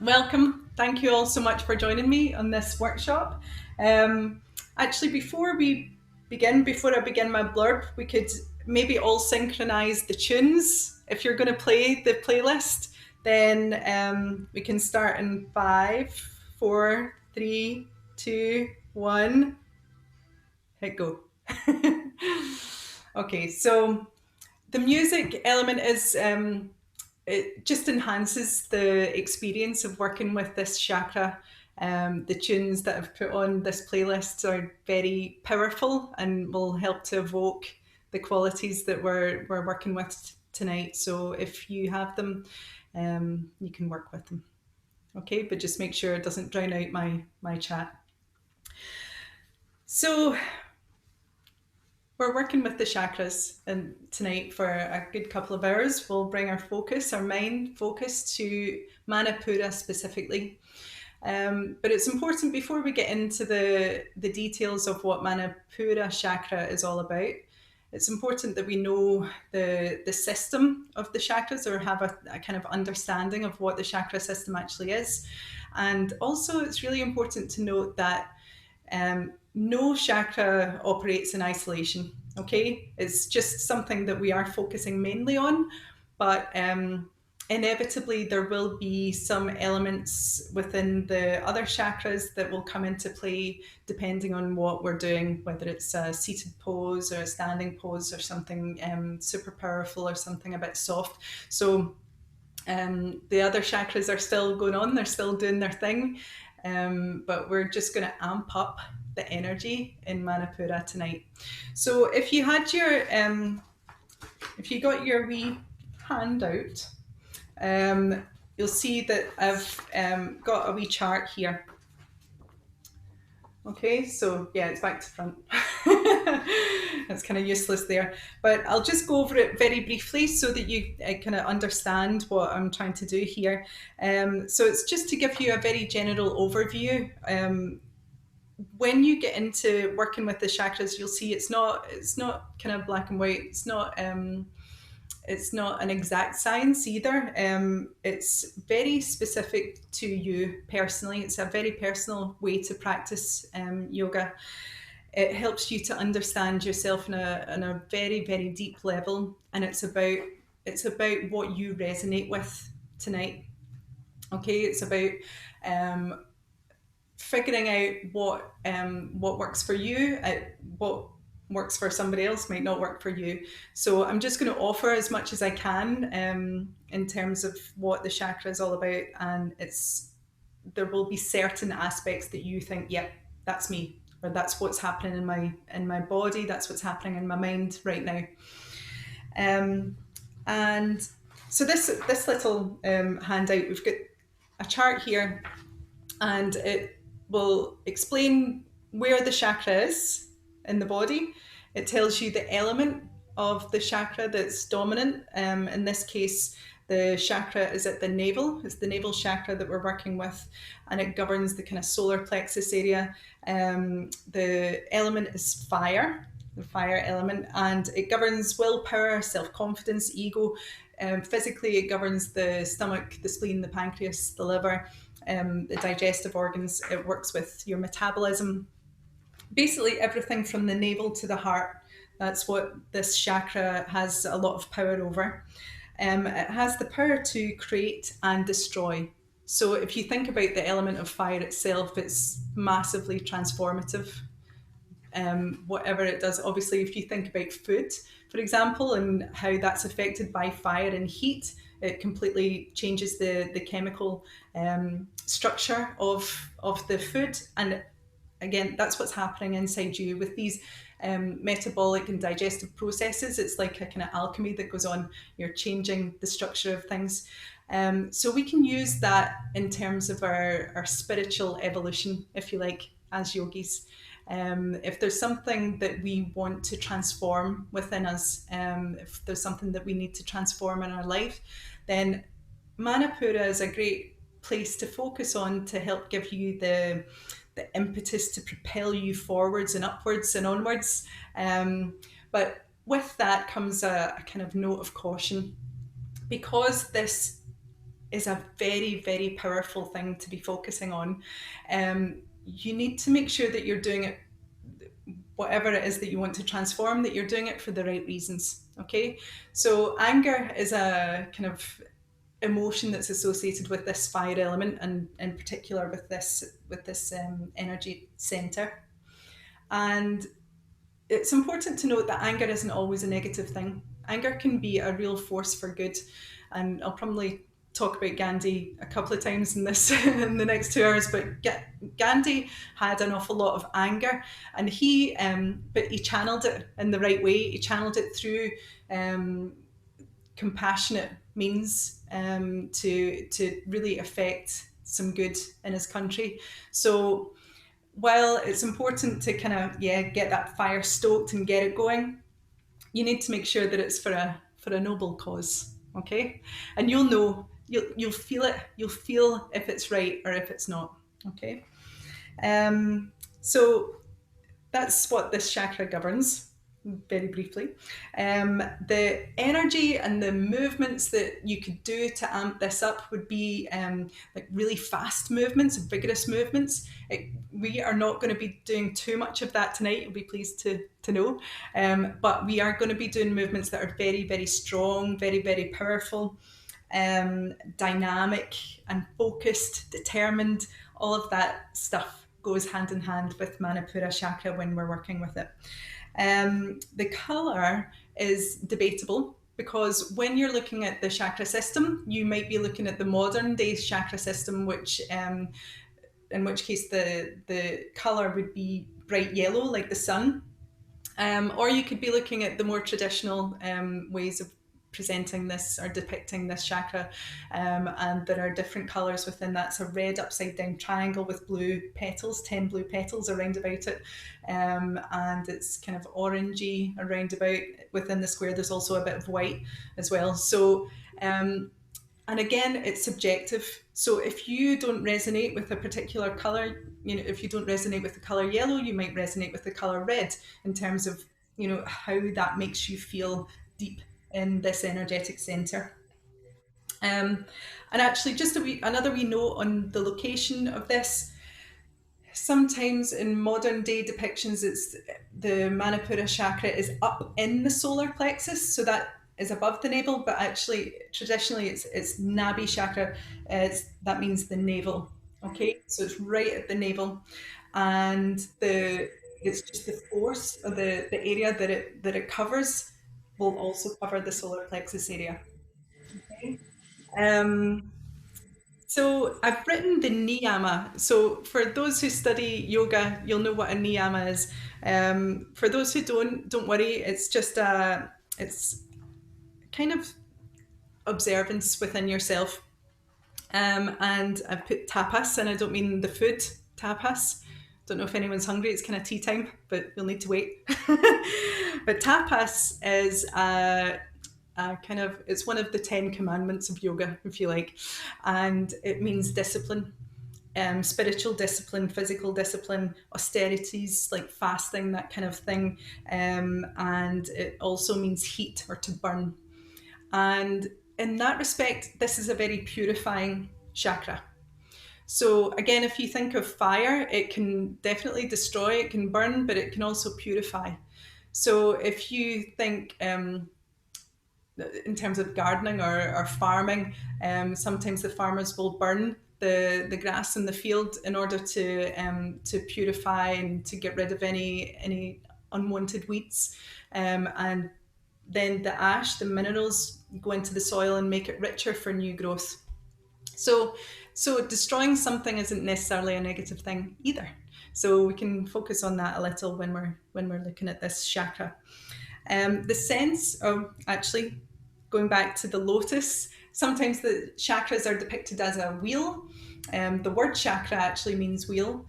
Welcome. Thank you all so much for joining me on this workshop. Um, Actually, before I begin my blurb, we could maybe all synchronize the tunes. If you're going to play the playlist, then we can start in five, four, three, two, one. Hit go. Okay, so the music element is it just enhances the experience of working with this chakra. The tunes that I've put on this playlist are very powerful and will help to evoke the qualities that we're working with tonight. So if you have them, you can work with them. Okay, but just make sure it doesn't drown out my chat. So we're working with the chakras and tonight for a good couple of hours. We'll bring our mind focus to Manipura specifically. But it's important before we get into the details of what Manipura chakra is all about. It's important that we know the system of the chakras or have a kind of understanding of what the chakra system actually is. And also, it's really important to note that no chakra operates in isolation. Okay, it's just something that we are focusing mainly on, but inevitably there will be some elements within the other chakras that will come into play depending on what we're doing, whether it's a seated pose or a standing pose or something super powerful or something a bit soft. So the other chakras are still going on, they're still doing their thing, but we're just going to amp up the energy in Manipura tonight. So if you got your wee handout, you'll see that I've got a wee chart here. Okay, so yeah, it's back to front. That's kind of useless there. But I'll just go over it very briefly so that you kind of understand what I'm trying to do here. So it's just to give you a very general overview. When you get into working with the chakras, you'll see it's not kind of black and white. It's not an exact science either. It's very specific to you personally. It's a very personal way to practice yoga. It helps you to understand yourself on a very, very deep level, and it's about what you resonate with tonight. Okay, it's about figuring out what works for you, what works for somebody else might not work for you. So I'm just going to offer as much as I can in terms of what the chakra is all about, and there will be certain aspects that you think, yep, that's me, or that's what's happening in my body, that's what's happening in my mind right now. And so this little handout, we've got a chart here, and it will explain where the chakra is in the body. It tells you the element of the chakra that's dominant. In this case, the chakra is at the navel. It's the navel chakra that we're working with, and it governs the kind of solar plexus area. The element is fire, the fire element, and it governs willpower, self-confidence, ego. Physically, it governs the stomach, the spleen, the pancreas, the liver, the digestive organs. It works with your metabolism, basically everything from the navel to the heart. That's what this chakra has a lot of power over. It has the power to create and destroy. So if you think about the element of fire itself, it's massively transformative. Whatever it does, obviously, if you think about food, for example, and how that's affected by fire and heat, it completely changes the chemical structure of the food. And again, that's what's happening inside you with these metabolic and digestive processes. It's like a kind of alchemy that goes on. You're changing the structure of things. So we can use that in terms of our spiritual evolution, if you like, as yogis. If there's something that we want to transform within us, if there's something that we need to transform in our life, then Manipura is a great place to focus on to help give you the impetus to propel you forwards and upwards and onwards. But with that comes a kind of note of caution, because this is a very, very powerful thing to be focusing on. You need to make sure that you're doing it, whatever it is that you want to transform, that you're doing it for the right reasons. Okay, so anger is a kind of emotion that's associated with this fire element, and in particular with this energy center. And it's important to note that anger isn't always a negative thing. Anger can be a real force for good, and I'll probably talk about Gandhi a couple of times in this in the next 2 hours. But Gandhi had an awful lot of anger, and but he channeled it in the right way. He channeled it through um, compassionate means, to really affect some good in his country. So while it's important to kind of, yeah, get that fire stoked and get it going, you need to make sure that it's for a noble cause. Okay, and you'll know, you'll feel it. You'll feel if it's right or if it's not. Okay, so that's what this chakra governs, very briefly. The energy and the movements that you could do to amp this up would be like really fast movements, vigorous movements. We are not going to be doing too much of that tonight, you'll be pleased to know. But we are going to be doing movements that are very, very strong, very, very powerful, dynamic and focused, determined. All of that stuff goes hand in hand with Manipura chakra when we're working with it. The colour is debatable, because when you're looking at the chakra system, you might be looking at the modern day chakra system, which in which case the colour would be bright yellow, like the sun. Or you could be looking at the more traditional ways of presenting this or depicting this chakra, and there are different colours within that. It's a red upside down triangle with blue petals, 10 blue petals around about it, and it's kind of orangey around about. Within the square there's also a bit of white as well. So and again, it's subjective. So if you don't resonate with a particular color, if you don't resonate with the color yellow, you might resonate with the color red, in terms of, how that makes you feel deep in this energetic center. And actually, just another wee note on the location of this. Sometimes in modern day depictions, it's the Manipura chakra is up in the solar plexus, so that is above the navel. But actually, traditionally, it's Nabi chakra. That means the navel. Okay, so it's right at the navel, and it's just the force of the area that it covers will also cover the solar plexus area. Okay. Um, so I've written the niyama. So for those who study yoga, you'll know what a niyama is. For those who don't worry. It's kind of observance within yourself. And I've put tapas, and I don't mean the food tapas. Don't know if anyone's hungry. It's kind of tea time, but you'll need to wait. But tapas is kind of, it's one of the 10 commandments of yoga, if you like, and it means discipline. Spiritual discipline, physical discipline, austerities like fasting, that kind of thing. And it also means heat, or to burn. And in that respect, this is a very purifying chakra. So again, if you think of fire, it can definitely destroy, it can burn, but it can also purify. So if you think in terms of gardening or farming, sometimes the farmers will burn the grass in the field in order to purify and to get rid of any unwanted weeds, and then the ash, the minerals, go into the soil and make it richer for new growth. So, so destroying something isn't necessarily a negative thing either. So we can focus on that a little when we're looking at this chakra. The sense of, actually, going back to the lotus, sometimes the chakras are depicted as a wheel. The word chakra actually means wheel.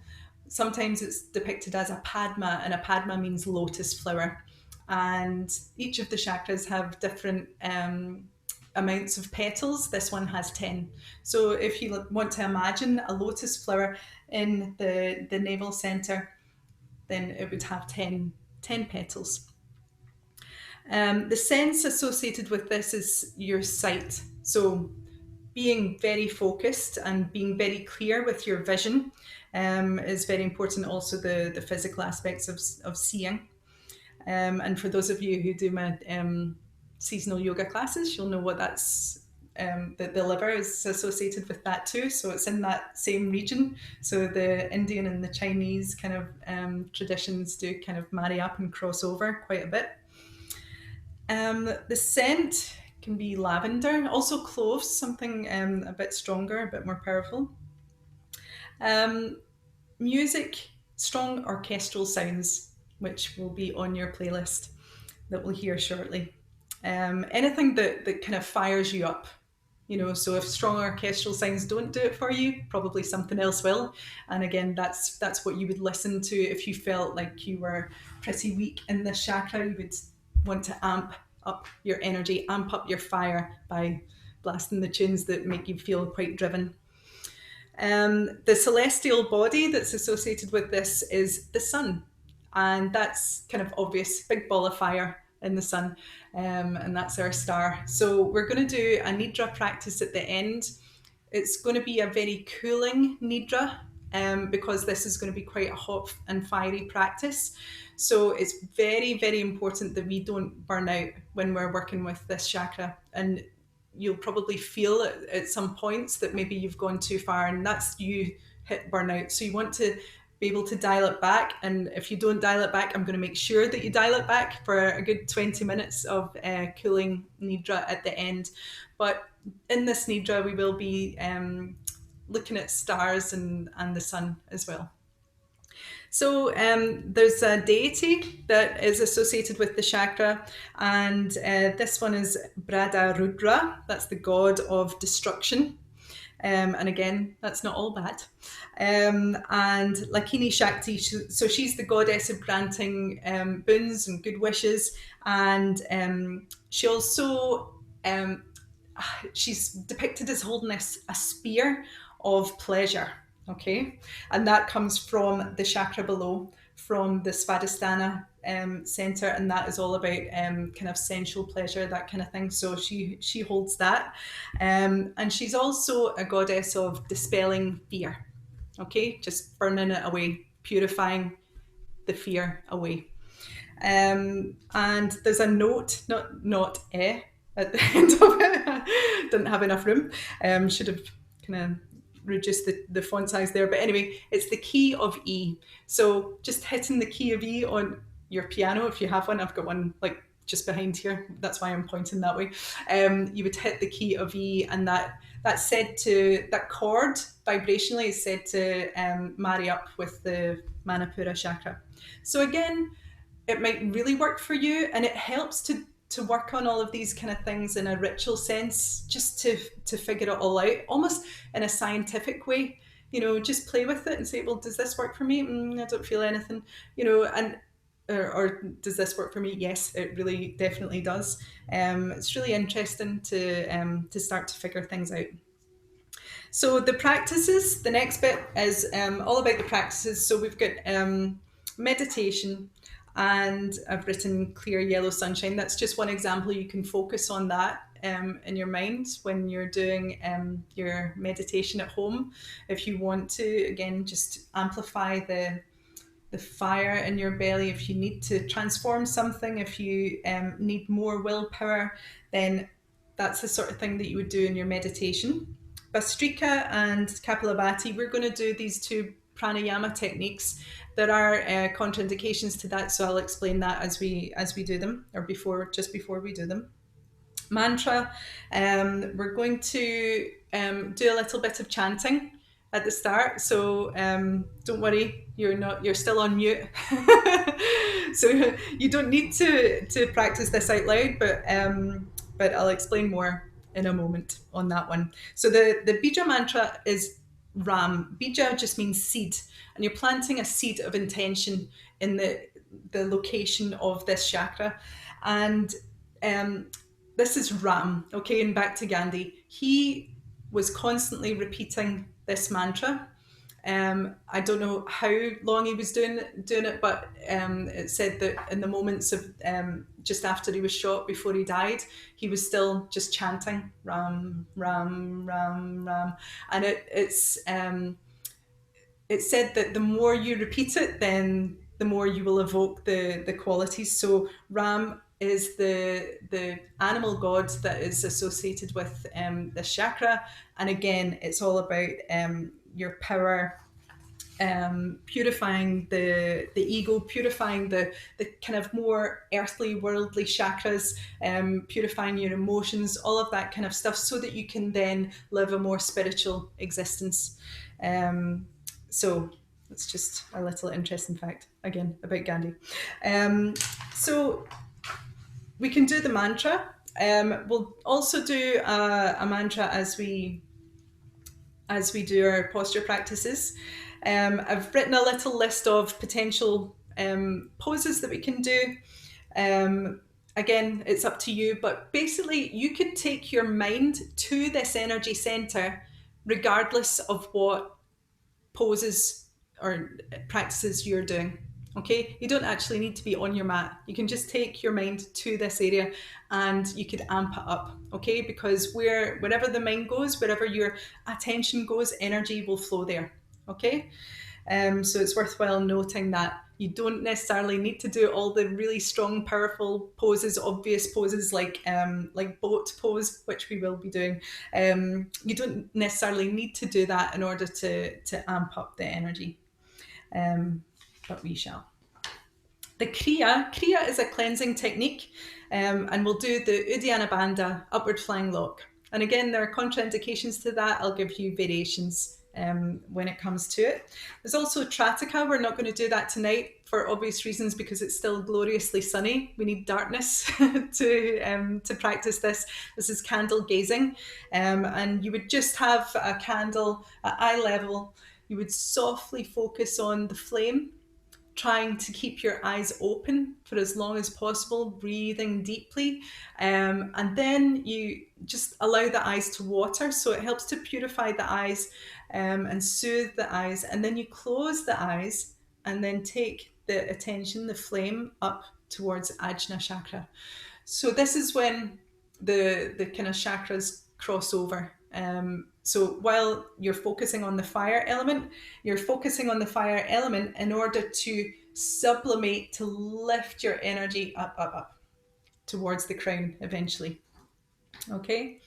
Sometimes it's depicted as a padma, and a padma means lotus flower. And each of the chakras have different amounts of petals. This one has 10. So if you want to imagine a lotus flower in the navel center, then it would have 10 petals. The sense associated with this is your sight. So being very focused and being very clear with your vision is very important. Also, the physical aspects of seeing. And for those of you who do my seasonal yoga classes, you'll know what that's the liver is associated with that too. So it's in that same region. So the Indian and the Chinese kind of traditions do kind of marry up and cross over quite a bit. The scent can be lavender, also cloves, something a bit stronger, a bit more powerful. Um, Music, strong orchestral sounds, which will be on your playlist that we'll hear shortly. Anything that kind of fires you up, so if strong orchestral sounds don't do it for you, probably something else will. And again, that's what you would listen to if you felt like you were pretty weak in this chakra. You would want to amp up your energy, amp up your fire by blasting the tunes that make you feel quite driven. The celestial body that's associated with this is the sun, and that's kind of obvious, big ball of fire in the sun, and that's our star. So we're going to do a nidra practice at the end. It's going to be a very cooling nidra, because this is going to be quite a hot and fiery practice. So it's very, very important that we don't burn out when we're working with this chakra. And you'll probably feel at some points that maybe you've gone too far, and that's you hit burnout. So you want to be able to dial it back. And if you don't dial it back, I'm going to make sure that you dial it back for a good 20 minutes of cooling nidra at the end. But in this nidra, we will be looking at stars and the sun as well. So there's a deity that is associated with the chakra, and this one is Brada Rudra. That's the god of destruction. And again, that's not all bad. And Lakini Shakti, so she's the goddess of granting boons and good wishes. And she also, she's depicted as holding a spear of pleasure. Okay, and that comes from the chakra below, from the Svadhisthana center, and that is all about kind of sensual pleasure, that kind of thing. So she holds that, and she's also a goddess of dispelling fear. Okay, just burning it away, purifying the fear away. And there's a note, not at the end of it. Didn't have enough room. Should have kind of reduce the font size there. But anyway, it's the key of E. So just hitting the key of E on your piano, if you have one. I've got one like just behind here. That's why I'm pointing that way. You would hit the key of E, and that's said to, that chord vibrationally is said to marry up with the Manipura chakra. So again, it might really work for you, and it helps to work on all of these kind of things in a ritual sense, just to figure it all out, almost in a scientific way. Just play with it and say, well, does this work for me? I don't feel anything, and or does this work for me? Yes, it really definitely does. It's really interesting to start to figure things out. So the practices, the next bit is all about the practices. So we've got meditation, and I've written clear yellow sunshine. That's just one example. You can focus on that in your mind when you're doing your meditation at home. If you want to, again, just amplify the fire in your belly. If you need to transform something, if you need more willpower, then that's the sort of thing that you would do in your meditation. Bastrika and Kapalabhati, we're going to do these two pranayama techniques. There are contraindications to that, so I'll explain that as we do them, or just before we do them. Mantra, we're going to do a little bit of chanting at the start, so don't worry, you're still on mute. So you don't need to practice this out loud, but I'll explain more in a moment on that one. So the bija mantra is Ram. Bija just means seed, and you're planting a seed of intention in the location of this chakra. And this is Ram, okay? And back to Gandhi. He was constantly repeating this mantra I don't know how long he was doing it, but it said that in the moments of just after he was shot, before he died, he was still just chanting Ram, Ram, Ram, Ram, and it's said that the more you repeat it, then the more you will evoke the qualities. So Ram is the animal god that is associated with this chakra, and again, it's all about your power, purifying the ego, purifying the kind of more earthly, worldly chakras, purifying your emotions, all of that kind of stuff, so that you can then live a more spiritual existence. So that's just a little interesting fact again about Gandhi. So we can do the mantra. We'll also do a mantra as we do our posture practices. I've written a little list of potential poses that we can do. Again, it's up to you, but basically you could take your mind to this energy center regardless of what poses or practices you're doing. Okay, you don't actually need to be on your mat. You can just take your mind to this area and you could amp it up, okay? Because wherever the mind goes, wherever your attention goes, energy will flow there, okay? So it's worthwhile noting that you don't necessarily need to do all the really strong, powerful poses, obvious poses like boat pose, which we will be doing. You don't necessarily need to do that in order to amp up the energy, but we shall. The Kriya is a cleansing technique, and we'll do the Uddiyana Bandha upward flying lock. And again, there are contraindications to that. I'll give you variations when it comes to it. There's also Trataka. We're not going to do that tonight for obvious reasons, because it's still gloriously sunny. We need darkness to practice this. This is candle gazing, and you would just have a candle at eye level. You would softly focus on the flame, trying to keep your eyes open for as long as possible, breathing deeply, and then you just allow the eyes to water. So it helps to purify the eyes and soothe the eyes, and then you close the eyes and then take the attention, the flame, up towards Ajna chakra. So this is when the kind of chakras cross over. So while you're focusing on the fire element, you're focusing on the fire element in order to sublimate, to lift your energy up towards the crown eventually. Okay?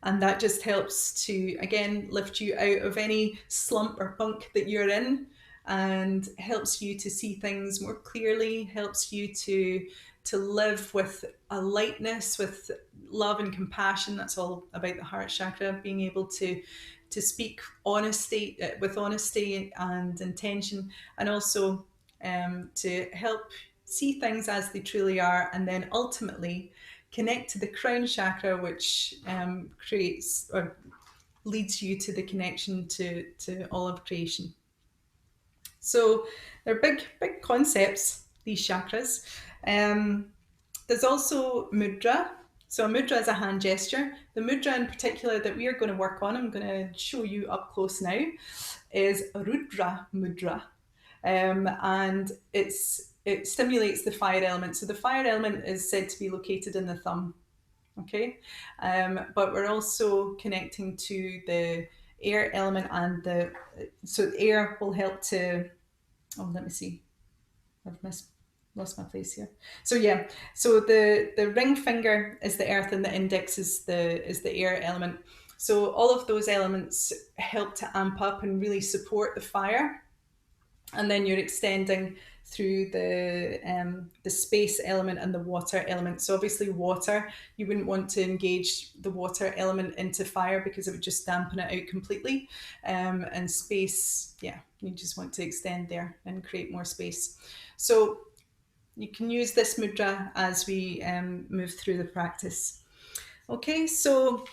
And that just helps to, again, lift you out of any slump or bunk that you're in, and helps you to see things more clearly, helps you to live with a lightness, with love and compassion. That's all about the heart chakra, being able to speak honesty, with honesty and intention, and also to help see things as they truly are, and then ultimately connect to the crown chakra, which creates or leads you to the connection to all of creation. So they're big concepts, these chakras. There's also mudra. So a mudra is a hand gesture. The mudra in particular that we are going to work on, I'm going to show you up close now, is Rudra mudra. And it stimulates the fire element. So the fire element is said to be located in the thumb. Okay, but we're also connecting to the air element, and so air will help to, let me see, I've lost my place here. So yeah, so the ring finger is the earth and the index is the air element. So all of those elements help to amp up and really support the fire. And then you're extending through the space element and the water element. So obviously water, you wouldn't want to engage the water element into fire because it would just dampen it out completely. And space, yeah, you just want to extend there and create more space. So you can use this mudra as we move through the practice. Okay, so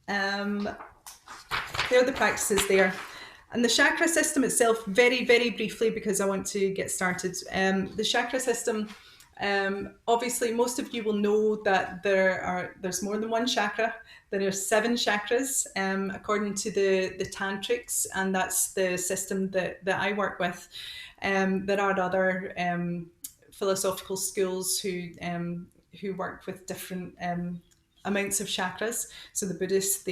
there are the practices there. And the chakra system itself, very, very briefly, because I want to get started. The chakra system, Obviously, most of you will know that there's more than one chakra. There are 7 chakras, according to the tantrics, and that's the system that I work with. There are other philosophical schools who work with different amounts of chakras. So the Buddhists,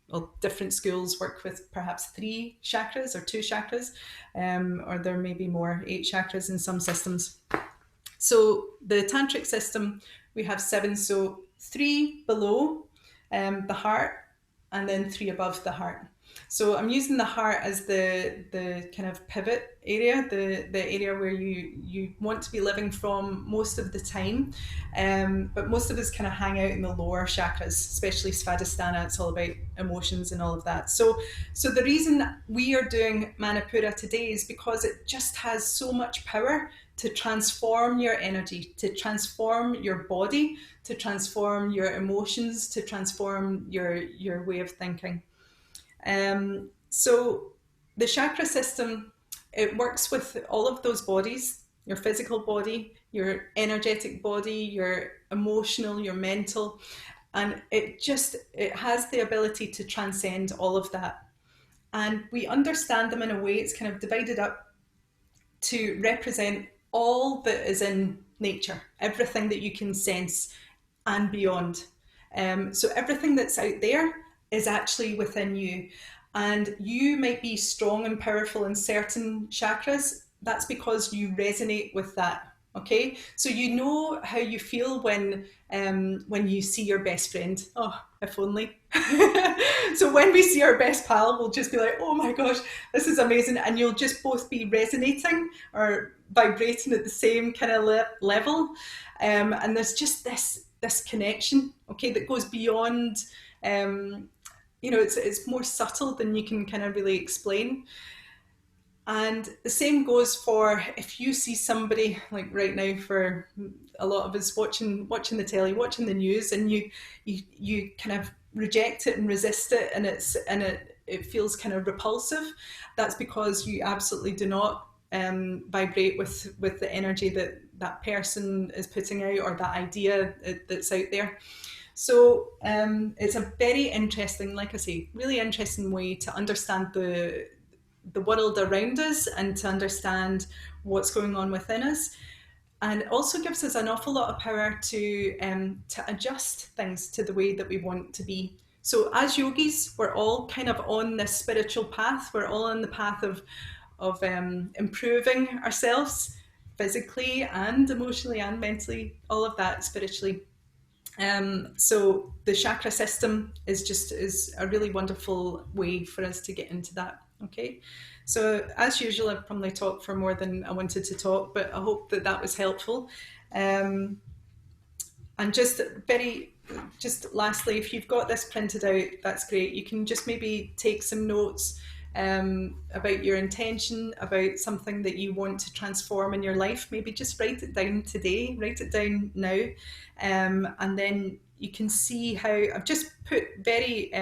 well, different schools work with perhaps 3 chakras or 2 chakras, or there may be more, 8 chakras in some systems. So the tantric system, we have 7, so 3 below the heart, and then 3 above the heart. So I'm using the heart as the kind of pivot area, the area where you want to be living from most of the time. But most of us kind of hang out in the lower chakras, especially Svadhisthana. It's all about emotions and all of that. So the reason we are doing Manipura today is because it just has so much power to transform your energy, to transform your body, to transform your emotions, to transform your way of thinking. So the chakra system, it works with all of those bodies, your physical body, your energetic body, your emotional, your mental, and it has the ability to transcend all of that. And we understand them in a way, it's kind of divided up to represent all that is in nature, everything that you can sense and beyond. So everything that's out there is actually within you. And you might be strong and powerful in certain chakras. That's because you resonate with that. Okay, so you know how you feel when you see your best friend. Oh, if only. So when we see our best pal, we'll just be like, "Oh my gosh, this is amazing," and you'll just both be resonating or vibrating at the same kind of level. And there's just this connection, okay, that goes beyond. It's more subtle than you can kind of really explain. And the same goes for if you see somebody, like right now, for a lot of us watching the telly, watching the news, and you kind of reject it and resist it, and it feels kind of repulsive. That's because you absolutely do not vibrate with the energy that person is putting out, or that idea that's out there. So it's a very interesting, like I say, really interesting way to understand the world around us and to understand what's going on within us. And it also gives us an awful lot of power to adjust things to the way that we want to be. So as yogis, we're all kind of on this spiritual path. We're all on the path of improving ourselves physically and emotionally and mentally, all of that spiritually. So the chakra system is a really wonderful way for us to get into that. Okay, so as usual, I've probably talked for more than I wanted to talk, but I hope that was helpful. And just lastly, if you've got this printed out, that's great. You can just maybe take some notes about your intention, about something that you want to transform in your life. Maybe just write it down today, write it down now, and then you can see how I've just put very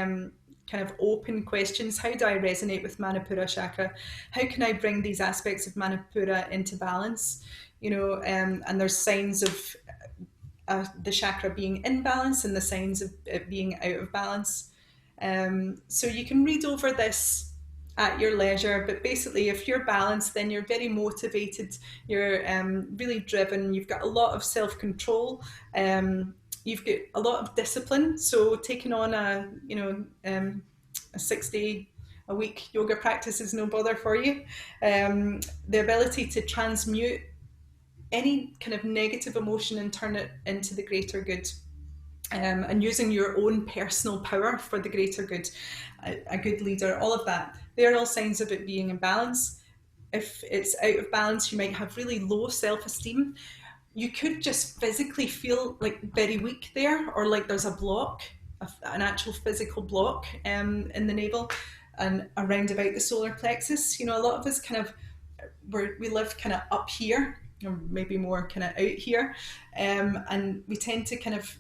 kind of open questions. How do I resonate with Manipura chakra? How can I bring these aspects of Manipura into balance? And there's signs of the chakra being in balance and the signs of it being out of balance. So you can read over this at your leisure, but basically if you're balanced, then you're very motivated, you're really driven, you've got a lot of self-control, you've got a lot of discipline. So taking on a 6-day a week yoga practice is no bother for you. The ability to transmute any kind of negative emotion and turn it into the greater good. And using your own personal power for the greater good, a good leader, all of that. They're all signs of it being in balance. If it's out of balance, you might have really low self-esteem. You could just physically feel like very weak there, or like there's a block, an actual physical block in the navel and around about the solar plexus. A lot of us kind of, we live kind of up here, or maybe more kind of out here, and we tend to kind of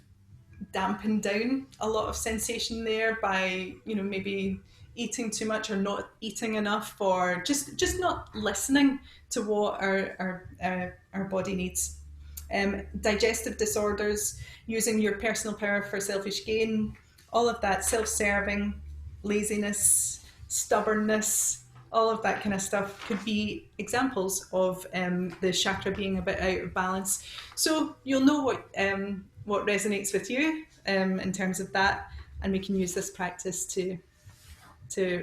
dampen down a lot of sensation there by maybe eating too much or not eating enough, or just not listening to what our body needs. digestive disorders, using your personal power for selfish gain, all of that, self-serving, laziness, stubbornness, all of that kind of stuff could be examples of the chakra being a bit out of balance. So you'll know what resonates with you in terms of that, and we can use this practice to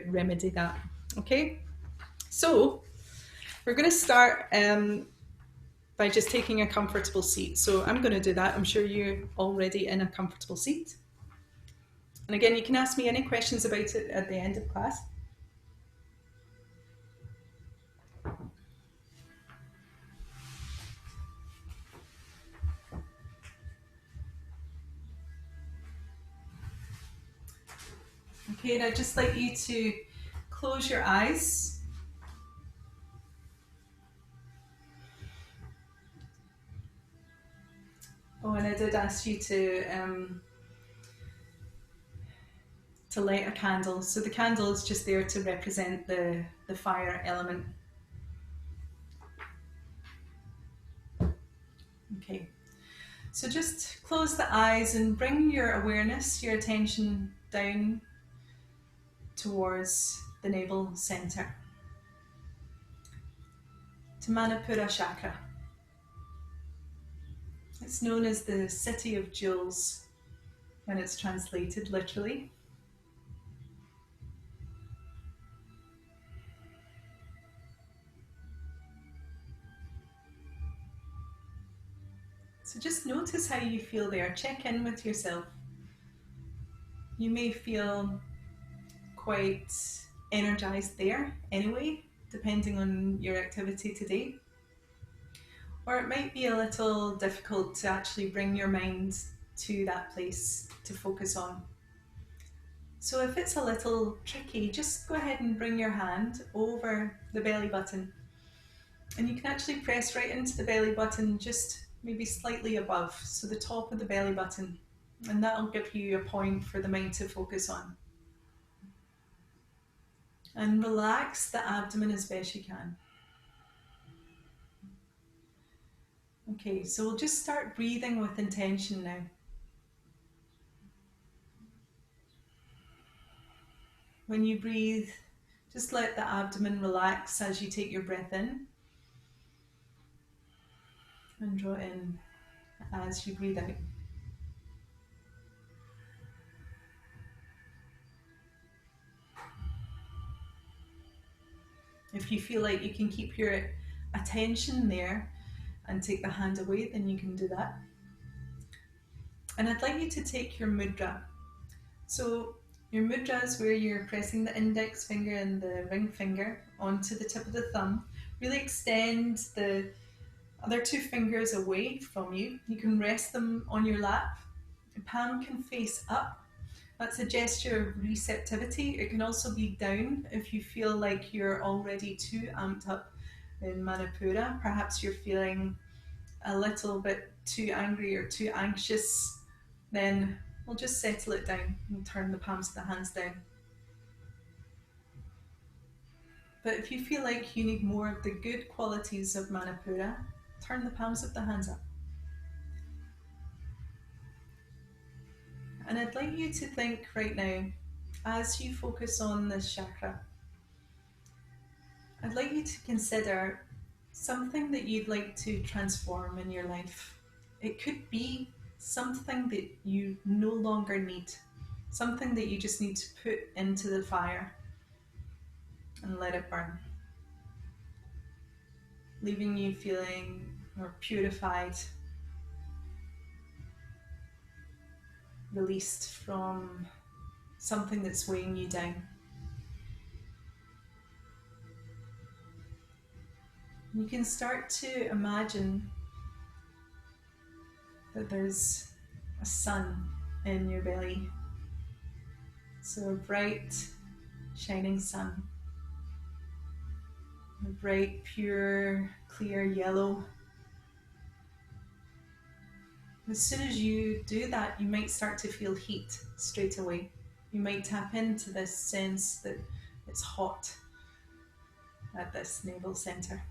remedy that. Okay, so we're going to start by just taking a comfortable seat. So I'm going to do that. I'm sure you're already in a comfortable seat. And again, you can ask me any questions about it at the end of class. Okay, and I'd just like you to close your eyes. Oh, and I did ask you to light a candle. So the candle is just there to represent the fire element. Okay, so just close the eyes and bring your awareness, your attention down towards the navel center, to Manipura chakra. It's known as the city of jewels when it's translated literally. So just notice how you feel there. Check in with yourself. You may feel quite energized there anyway, depending on your activity today. Or it might be a little difficult to actually bring your mind to that place to focus on. So if it's a little tricky, just go ahead and bring your hand over the belly button. And you can actually press right into the belly button, just maybe slightly above, so the top of the belly button. And that'll give you a point for the mind to focus on. And relax the abdomen as best you can. Okay, so we'll just start breathing with intention now. When you breathe, just let the abdomen relax as you take your breath in. And draw in as you breathe out. If you feel like you can keep your attention there and take the hand away, then you can do that. And I'd like you to take your mudra. So your mudra is where you're pressing the index finger and the ring finger onto the tip of the thumb. Really extend the other two fingers away from you. You can rest them on your lap. The palm can face up. That's a gesture of receptivity. It can also be down if you feel like you're already too amped up in Manipura. Perhaps you're feeling a little bit too angry or too anxious. Then we'll just settle it down and turn the palms of the hands down. But if you feel like you need more of the good qualities of Manipura, turn the palms of the hands up. And I'd like you to think right now, as you focus on this chakra, I'd like you to consider something that you'd like to transform in your life. It could be something that you no longer need, something that you just need to put into the fire and let it burn, leaving you feeling more purified, released from something that's weighing you down. You can start to imagine that there's a sun in your belly. So a bright, shining sun. A bright, pure, clear yellow. As soon as you do that, you might start to feel heat straight away. You might tap into this sense that it's hot at this navel center.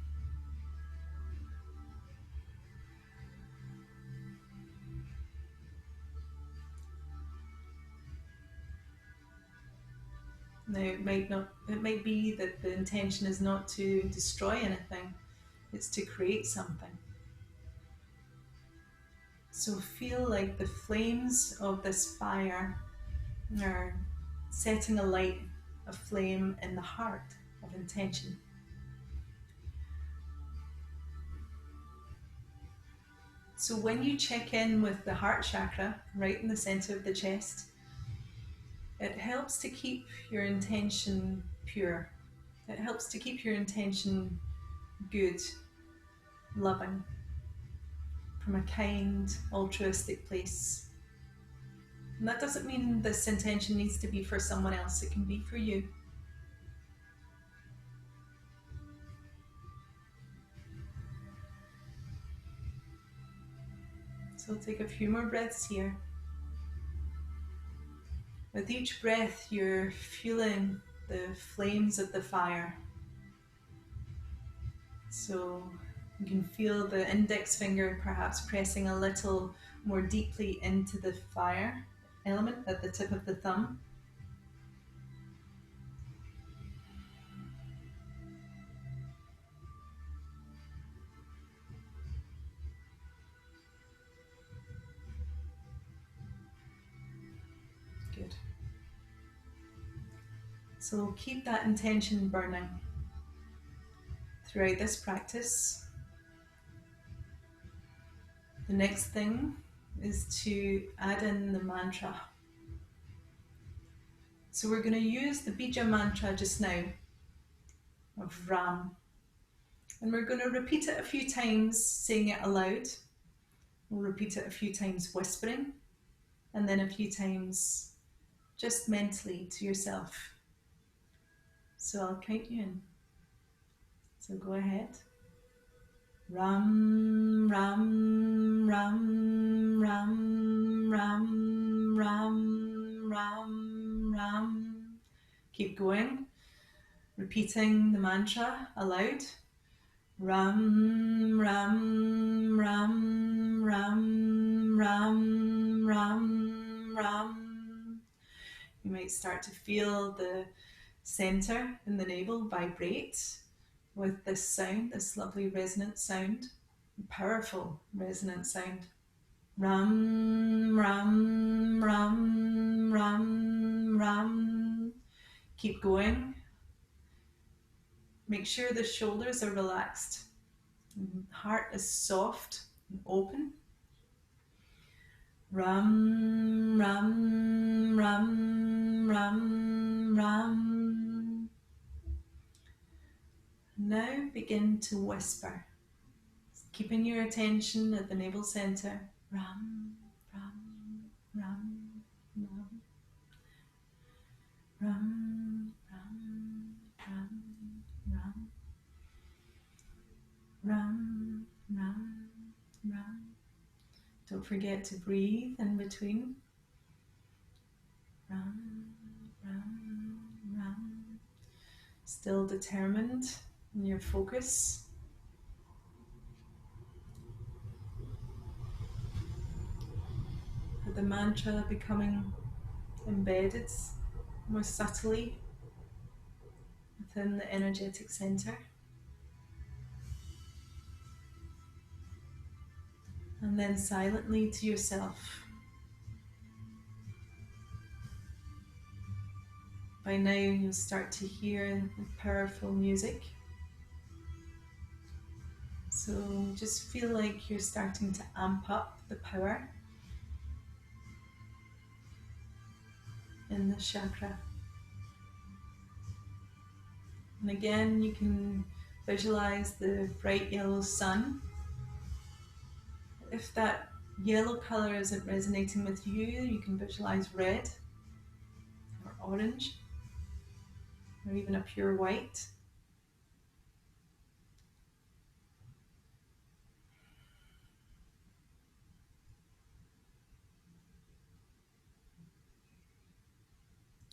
Now it might be that the intention is not to destroy anything, it's to create something. So feel like the flames of this fire are setting alight a flame in the heart of intention. So when you check in with the heart chakra, right in the center of the chest, it helps to keep your intention pure. It helps to keep your intention good, loving, from a kind, altruistic place. And that doesn't mean this intention needs to be for someone else, it can be for you. So take a few more breaths here. With each breath, you're fueling the flames of the fire. So you can feel the index finger perhaps pressing a little more deeply into the fire element at the tip of the thumb. Good. So keep that intention burning throughout this practice. The next thing is to add in the mantra. So we're going to use the bija mantra just now of Ram. And we're going to repeat it a few times, saying it aloud. We'll repeat it a few times whispering, and then a few times just mentally to yourself. So I'll count you in. So go ahead. Ram, Ram, Ram, Ram, Ram, Ram, Ram, Ram. Keep going, repeating the mantra aloud. Ram, Ram, Ram, Ram, Ram, Ram, Ram. You might start to feel the center in the navel vibrate with this sound, this lovely resonant sound, powerful resonant sound. Ram, Ram, Ram, Ram, Ram. Keep going. Make sure the shoulders are relaxed. Heart is soft and open. Ram, Ram, Ram, Ram, Ram. Now begin to whisper, keeping your attention at the navel center. Ram, Ram, Ram, Ram. Ram, Ram, Ram, Ram. Ram, Ram, Ram. Don't forget to breathe in between. Ram, Ram, Ram. Still determined in your focus. The mantra becoming embedded more subtly within the energetic center. And then silently to yourself. By now you'll start to hear the powerful music. So just feel like you're starting to amp up the power in the chakra. And again, you can visualize the bright yellow sun. If that yellow color isn't resonating with you, you can visualize red or orange or even a pure white.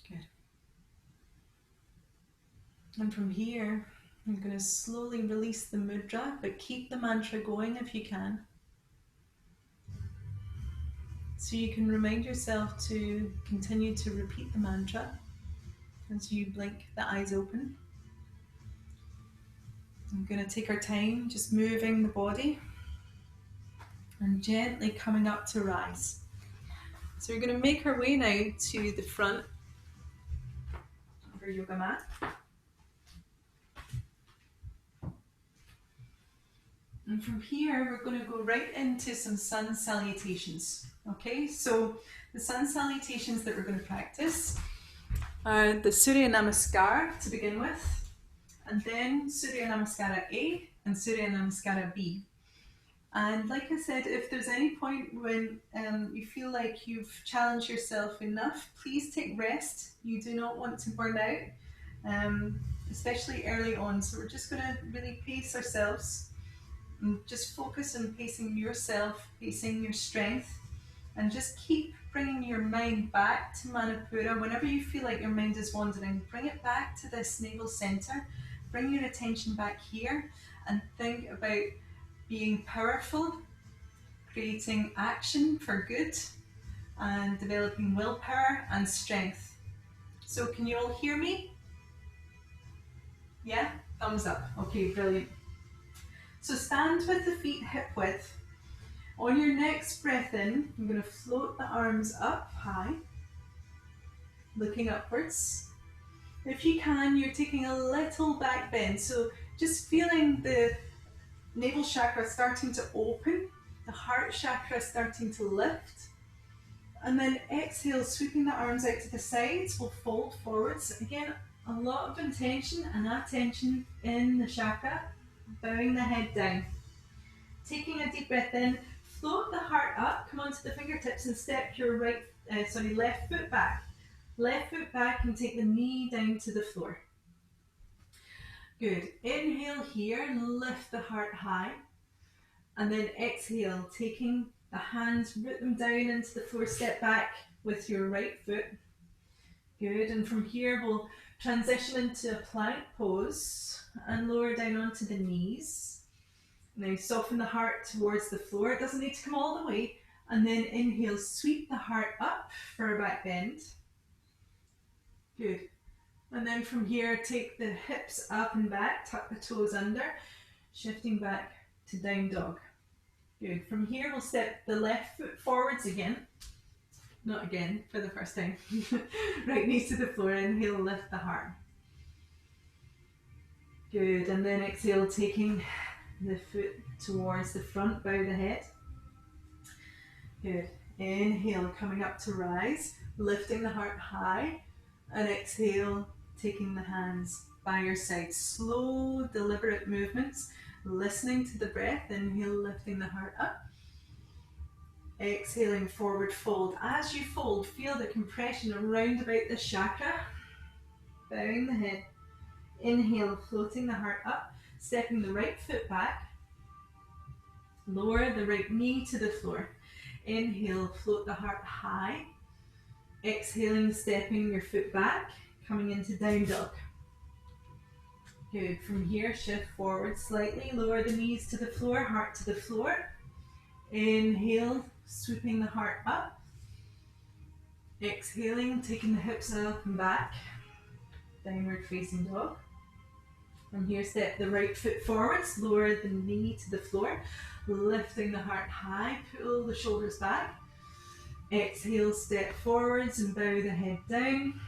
Good. And from here, I'm going to slowly release the mudra, but keep the mantra going if you can. So you can remind yourself to continue to repeat the mantra as you blink the eyes open. I'm going to take our time just moving the body and gently coming up to rise. So we're going to make our way now to the front of our yoga mat. And from here, we're going to go right into some sun salutations. Okay, so the sun salutations that we're going to practice are the Surya Namaskar to begin with, and then Surya Namaskara A and Surya Namaskara B. And like I said, if there's any point when you feel like you've challenged yourself enough, please take rest. You do not want to burn out, especially early on. So we're just going to really pace ourselves and just focus on pacing yourself, pacing your strength, and just keep bringing your mind back to Manipura. Whenever you feel like your mind is wandering, bring it back to this navel center. Bring your attention back here and think about being powerful, creating action for good, and developing willpower and strength. So can you all hear me? Yeah? Thumbs up. Okay, brilliant. So stand with the feet hip width. On your next breath in, I'm going to float the arms up high, looking upwards. If you can, you're taking a little back bend. So just feeling the navel chakra starting to open, the heart chakra starting to lift. And then exhale, sweeping the arms out to the sides, we'll fold forwards. Again, a lot of intention and attention in the chakra, bowing the head down. Taking a deep breath in, float the heart up, come onto the fingertips and step your left foot back. Left foot back and take the knee down to the floor. Good. Inhale here, lift the heart high. And then exhale, taking the hands, root them down into the floor, step back with your right foot. Good. And from here, we'll transition into a plank pose and lower down onto the knees. Now soften the heart towards the floor. It doesn't need to come all the way. And then inhale, sweep the heart up for a back bend. Good. And then from here, take the hips up and back, tuck the toes under, shifting back to down dog. Good. From here, we'll step the left foot forwards again. Not again, for the first time. Right knee to the floor, inhale, lift the heart. Good. And then exhale, taking the foot towards the front, bow the head. Good. Inhale, coming up to rise, lifting the heart high, and exhale, taking the hands by your side. Slow, deliberate movements, listening to the breath. Inhale, lifting the heart up. Exhaling, forward fold. As you fold, feel the compression around about the chakra. Bowing the head. Inhale, floating the heart up, stepping the right foot back. Lower the right knee to the floor. Inhale, float the heart high. Exhaling, stepping your foot back, coming into down dog. Good. From here, shift forward slightly. Lower the knees to the floor, heart to the floor. Inhale, sweeping the heart up. Exhaling, taking the hips up and back. Downward facing dog. From here, step the right foot forwards, lower the knee to the floor, lifting the heart high, pull the shoulders back. Exhale, step forwards and bow the head down.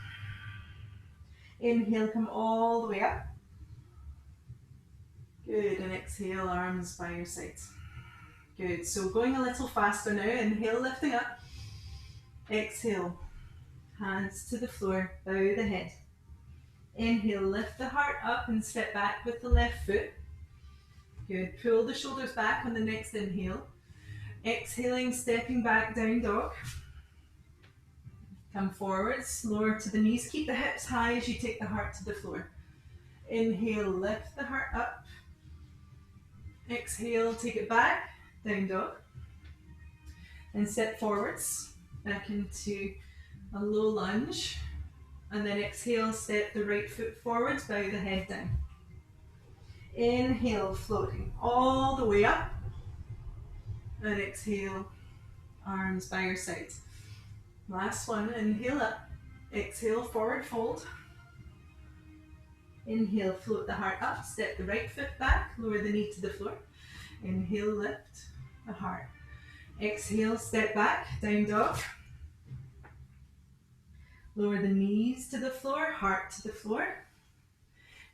Inhale, come all the way up. Good, and exhale, arms by your sides. Good, so going a little faster now. Inhale, lifting up. Exhale, hands to the floor, bow the head. Inhale, lift the heart up and step back with the left foot. Good, pull the shoulders back on the next inhale. Exhaling, stepping back, down dog. Come forwards, lower to the knees. Keep the hips high as you take the heart to the floor. Inhale, lift the heart up. Exhale, take it back, down dog. And step forwards, back into a low lunge. And then exhale, step the right foot forwards, bow the head down. Inhale, floating all the way up. And exhale, arms by your sides. Last one, inhale up. Exhale, forward fold. Inhale, float the heart up, step the right foot back, lower the knee to the floor. Inhale, lift the heart. Exhale, step back, down dog. Lower the knees to the floor, heart to the floor.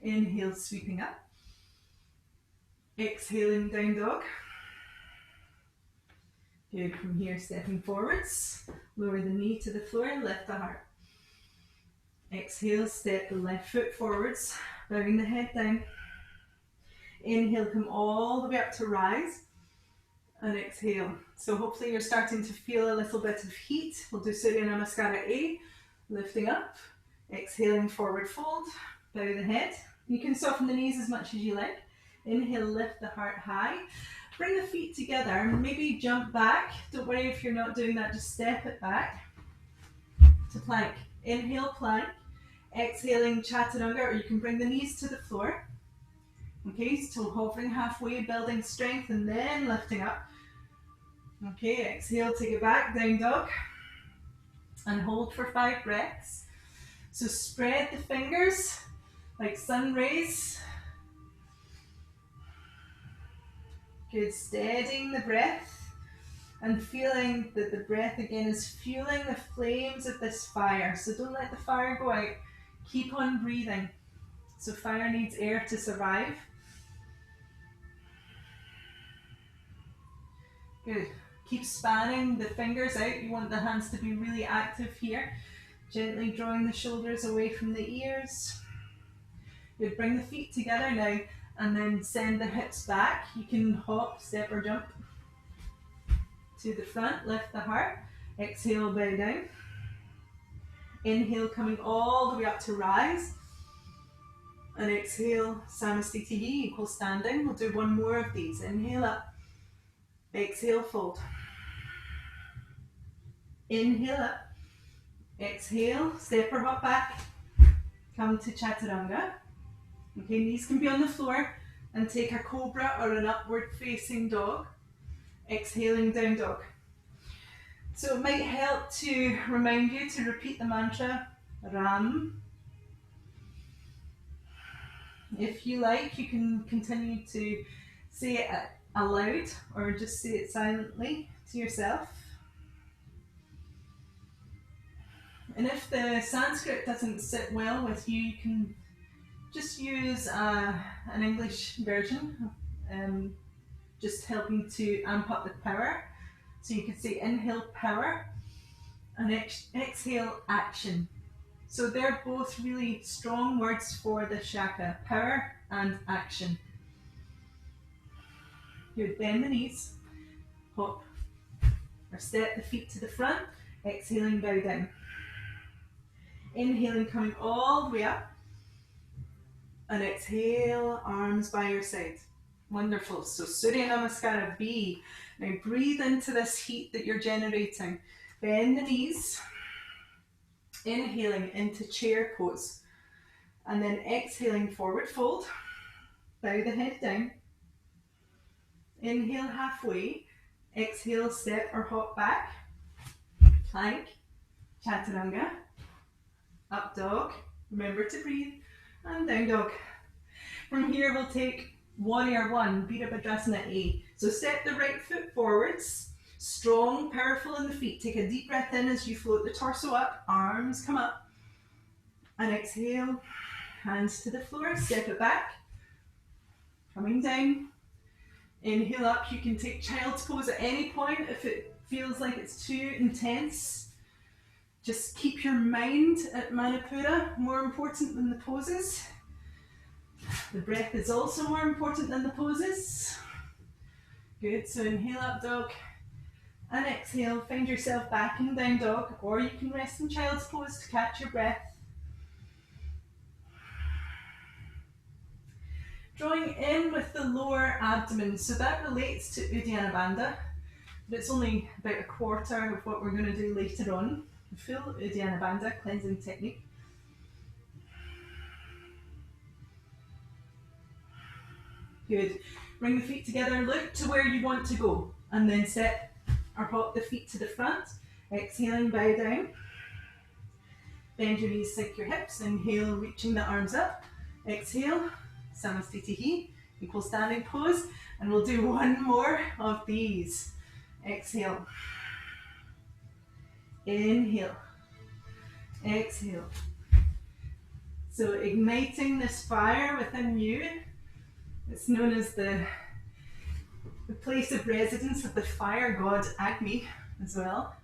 Inhale, sweeping up. Exhaling, down dog. Good, from here, stepping forwards. Lower the knee to the floor, lift the heart. Exhale, step the left foot forwards, bowing the head down. Inhale, come all the way up to rise. And exhale. So hopefully you're starting to feel a little bit of heat. We'll do Surya Namaskara A, lifting up, exhaling, forward fold, bow the head. You can soften the knees as much as you like. Inhale, lift the heart high. Bring the feet together, maybe jump back. Don't worry if you're not doing that, just step it back to plank. Inhale, plank. Exhaling, chaturanga, or you can bring the knees to the floor. Okay, so hovering halfway, building strength, and then lifting up. Okay, exhale, take it back, down dog. And hold for 5 breaths. So spread the fingers like sun rays. Good, steadying the breath and feeling that the breath again is fueling the flames of this fire. So don't let the fire go out. Keep on breathing. So fire needs air to survive. Good. Keep spanning the fingers out. You want the hands to be really active here. Gently drawing the shoulders away from the ears. Good. Bring the feet together now and then send the hips back. You can hop, step or jump to the front. Lift the heart. Exhale, bow down. Inhale, coming all the way up to rise. And exhale, Samastiti equal standing. We'll do one more of these. Inhale up. Exhale, fold. Inhale up. Exhale, step or hop back. Come to chaturanga. Okay, knees can be on the floor and take a cobra or an upward facing dog. Exhaling, down dog. So it might help to remind you to repeat the mantra Ram. If you like, you can continue to say it aloud or just say it silently to yourself. And if the Sanskrit doesn't sit well with you, you can just use an English version, just helping to amp up the power. So you could say inhale power and exhale action. So they're both really strong words for the shaka, power and action. Good, bend the knees, hop or step the feet to the front, exhaling, bow down. Inhaling, coming all the way up. And exhale, arms by your side. Wonderful. So Surya Namaskara B. Now breathe into this heat that you're generating. Bend the knees. Inhaling into chair pose. And then exhaling, forward fold. Bow the head down. Inhale halfway. Exhale, step or hop back. Plank. Chaturanga. Up dog. Remember to breathe. And down dog. From here we'll take warrior 1, Virabhadrasana A. So step the right foot forwards, strong, powerful in the feet. Take a deep breath in as you float the torso up, arms come up. And exhale, hands to the floor, step it back. Coming down. Inhale up, you can take child's pose at any point if it feels like it's too intense. Just keep your mind at Manipura, more important than the poses. The breath is also more important than the poses. Good, so inhale up dog and exhale, find yourself back in down dog, or you can rest in child's pose to catch your breath. Drawing in with the lower abdomen, so that relates to Uddiyana Bandha, but it's only about a quarter of what we're going to do later on. Full Uddiyana Bandha cleansing technique. Good. Bring the feet together, look to where you want to go, and then step or hop the feet to the front. Exhaling, bow down. Bend your knees, sink your hips. Inhale, reaching the arms up. Exhale, Samastitihi, equal standing pose, and we'll do one more of these. Exhale, inhale, exhale. So igniting this fire within you, it's known as the place of residence of the fire god Agni as well.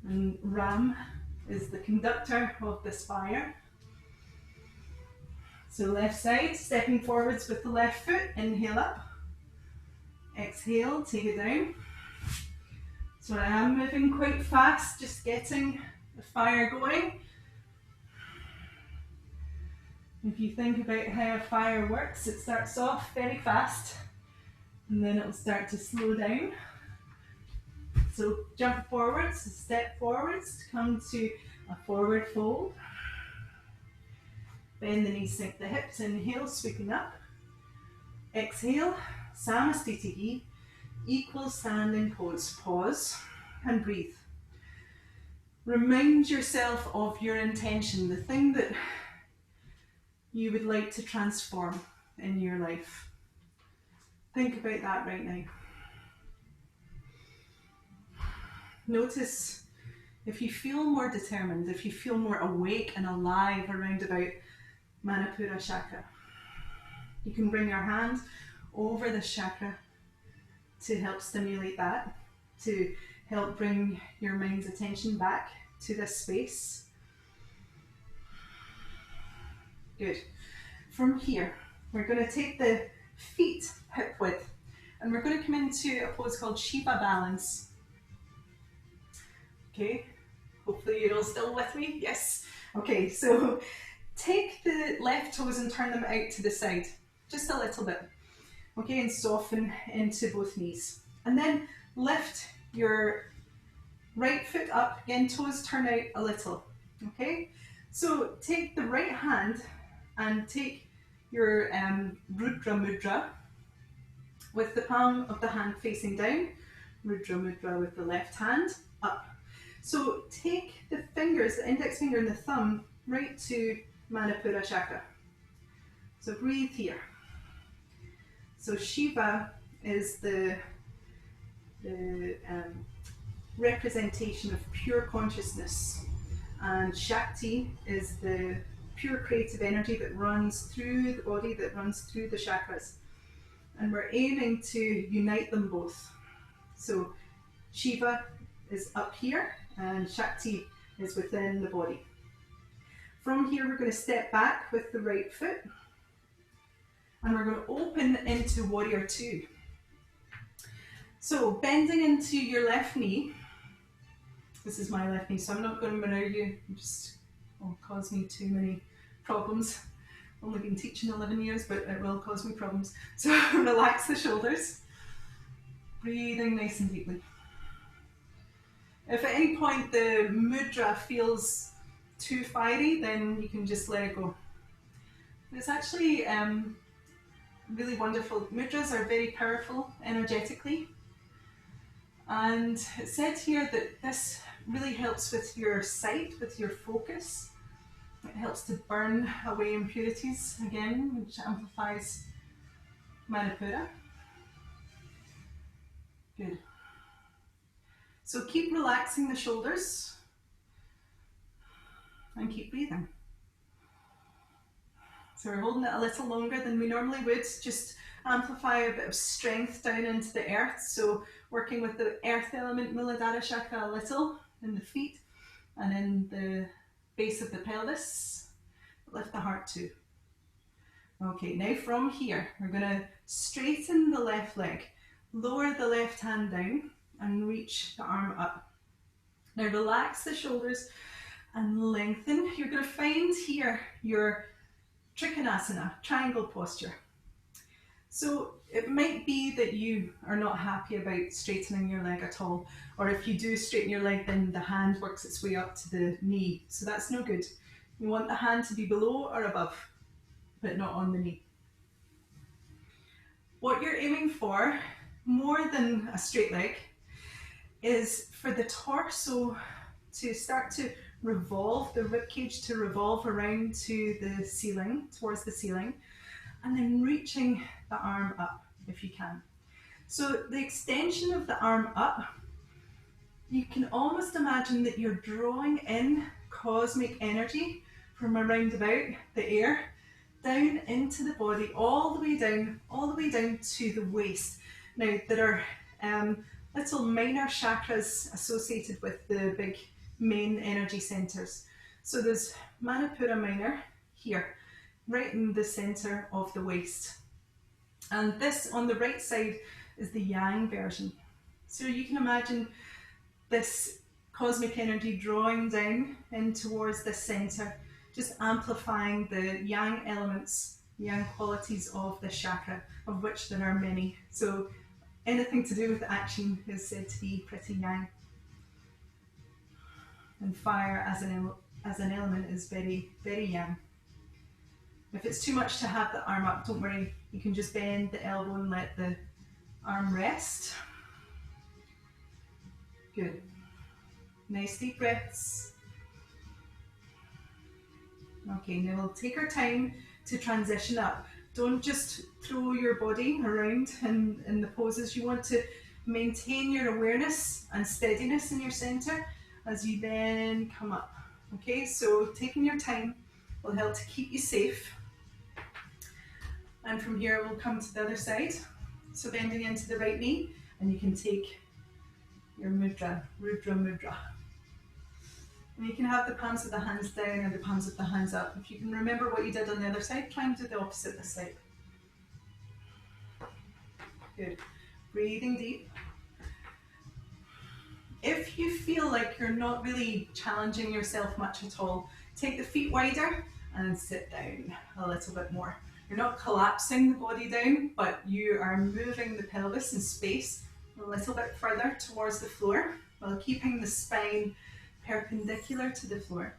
And Ram is the conductor of this fire. So left side, stepping forwards with the left foot, inhale up. Exhale, take it down. So I am moving quite fast, just getting the fire going. If you think about how a fire works, it starts off very fast and then it will start to slow down. So jump forwards, step forwards, come to a forward fold. Bend the knees, sink the hips, inhale, sweeping up. Exhale, Samastitihi, equal standing pose. Pause and breathe. Remind yourself of your intention, the thing that you would like to transform in your life. Think about that right now. Notice if you feel more determined, if you feel more awake and alive around about Manipura chakra. You can bring your hand over the chakra to help stimulate that, to help bring your mind's attention back to this space. Good. From here, we're going to take the feet hip width and we're going to come into a pose called Shiva Balance. Okay, hopefully you're all still with me. Yes. Okay, so take the left toes and turn them out to the side, just a little bit. Okay, and soften into both knees. And then lift your right foot up, again, toes turn out a little. Okay, so take the right hand and take your Rudra Mudra with the palm of the hand facing down. Rudra Mudra with the left hand up. So take the fingers, the index finger and the thumb, right to Manipura chakra. So breathe here. So Shiva is the representation of pure consciousness, and Shakti is the pure creative energy that runs through the body, that runs through the chakras. And we're aiming to unite them both. So Shiva is up here and Shakti is within the body. From here we're going to step back with the right foot and we're going to open into Warrior Two. So bending into your left knee, this is my left knee, so I'm not going to mirror you, it just will cause me too many problems. I've only been teaching 11 years, but it will cause me problems. So relax the shoulders, breathing nice and deeply. If at any point the mudra feels too fiery, then you can just let it go. It's actually really wonderful. Mudras are very powerful energetically. And it said here that this really helps with your sight, with your focus. It helps to burn away impurities, again, which amplifies Manipura. Good. So keep relaxing the shoulders and keep breathing. So we're holding it a little longer than we normally would, just amplify a bit of strength down into the earth. So working with the earth element, Muladhara chakra a little in the feet and in the base of the pelvis. Lift the heart too. Okay, now from here, we're going to straighten the left leg, lower the left hand down and reach the arm up. Now relax the shoulders and lengthen. You're going to find here your Trikonasana, triangle posture. So it might be that you are not happy about straightening your leg at all, or if you do straighten your leg, then the hand works its way up to the knee. So that's no good. You want the hand to be below or above, but not on the knee. What you're aiming for, more than a straight leg, is for the torso to start to revolve, the rib cage to revolve around to the ceiling, towards the ceiling, and then reaching the arm up if you can. So the extension of the arm up, you can almost imagine that you're drawing in cosmic energy from around about the air down into the body, all the way down to the waist. Now there are little minor chakras associated with the big main energy centers. So there's Manipura minor here, right in the center of the waist. And this on the right side is the yang version. So you can imagine this cosmic energy drawing down in towards the center, just amplifying the yang elements, yang qualities of the chakra, of which there are many. So anything to do with action is said to be pretty yang. And fire as an element is very, very yang. If it's too much to have the arm up, don't worry, you can just bend the elbow and let the arm rest. Good. Nice deep breaths. Okay, now we'll take our time to transition up. Don't just throw your body around in the poses. You want to maintain your awareness and steadiness in your center as you then come up. Okay, so taking your time will help to keep you safe. And from here we'll come to the other side. So bending into the right knee, and you can take your mudra, Rudra Mudra. And you can have the palms of the hands down or the palms of the hands up. If you can remember what you did on the other side, try and do the opposite this side. Good. Breathing deep. If you feel like you're not really challenging yourself much at all, take the feet wider and sit down a little bit more. You're not collapsing the body down, but you are moving the pelvis in space a little bit further towards the floor while keeping the spine perpendicular to the floor.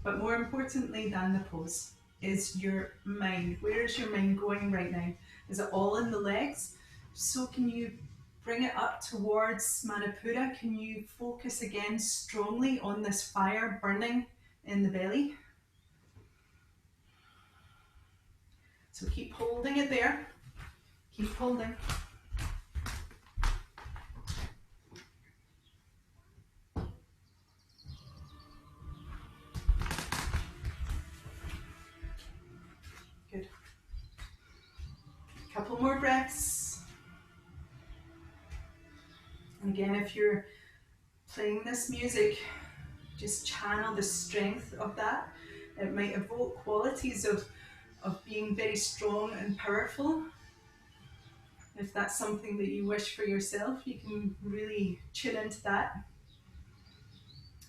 But more importantly than the pose is your mind. Where is your mind going right now? Is it all in the legs? So can you bring it up towards Manipura? Can you focus again strongly on this fire burning in the belly? So keep holding it there. Keep holding. Good. Couple more breaths. And again, if you're playing this music, just channel the strength of that. It might evoke qualities of being very strong and powerful. If that's something that you wish for yourself, you can really tune into that.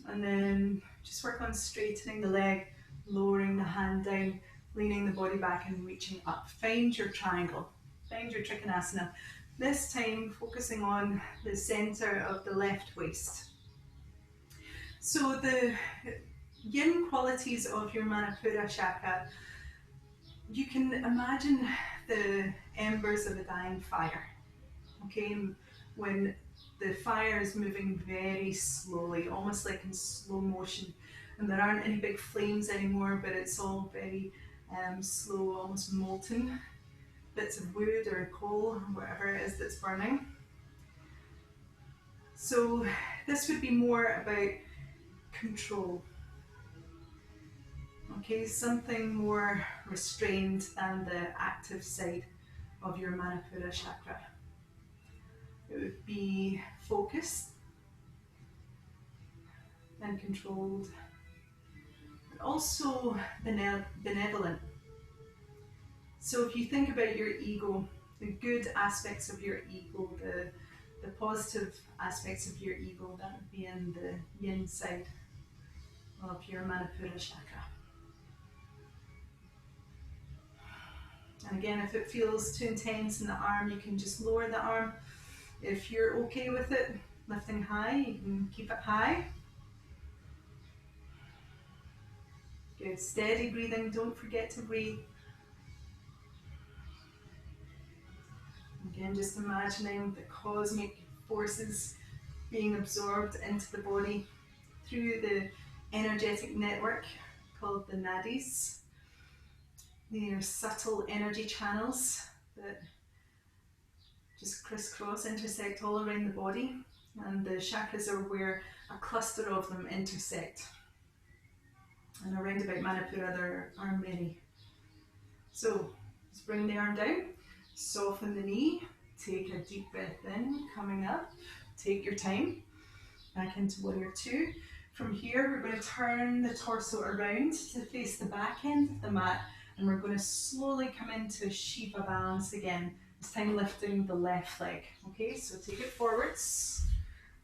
And then just work on straightening the leg, lowering the hand down, leaning the body back and reaching up. Find your triangle, find your Trikonasana. This time focusing on the center of the left waist. So the yin qualities of your Manipura chakra, you can imagine the embers of a dying fire, okay? When the fire is moving very slowly, almost like in slow motion, and there aren't any big flames anymore, but it's all very slow, almost molten bits of wood or coal, whatever it is that's burning. So this would be more about control. Okay, something more restrained than the active side of your Manipura chakra. It would be focused and controlled, but also benevolent. So if you think about your ego, the good aspects of your ego, the positive aspects of your ego, that would be in the yin side of your Manipura chakra. And again, if it feels too intense in the arm, you can just lower the arm. If you're okay with it, lifting high, you can keep it high. Good, steady breathing, don't forget to breathe. Again, just imagining the cosmic forces being absorbed into the body through the energetic network called the nadis. They are subtle energy channels that just crisscross, intersect all around the body, and the chakras are where a cluster of them intersect. And around about Manipura there are many. So just bring the arm down, soften the knee, take a deep breath in, coming up, take your time, back into warrior two. From here we're going to turn the torso around to face the back end of the mat, and we're going to slowly come into Shiva balance again, this time lifting the left leg. Okay, so take it forwards,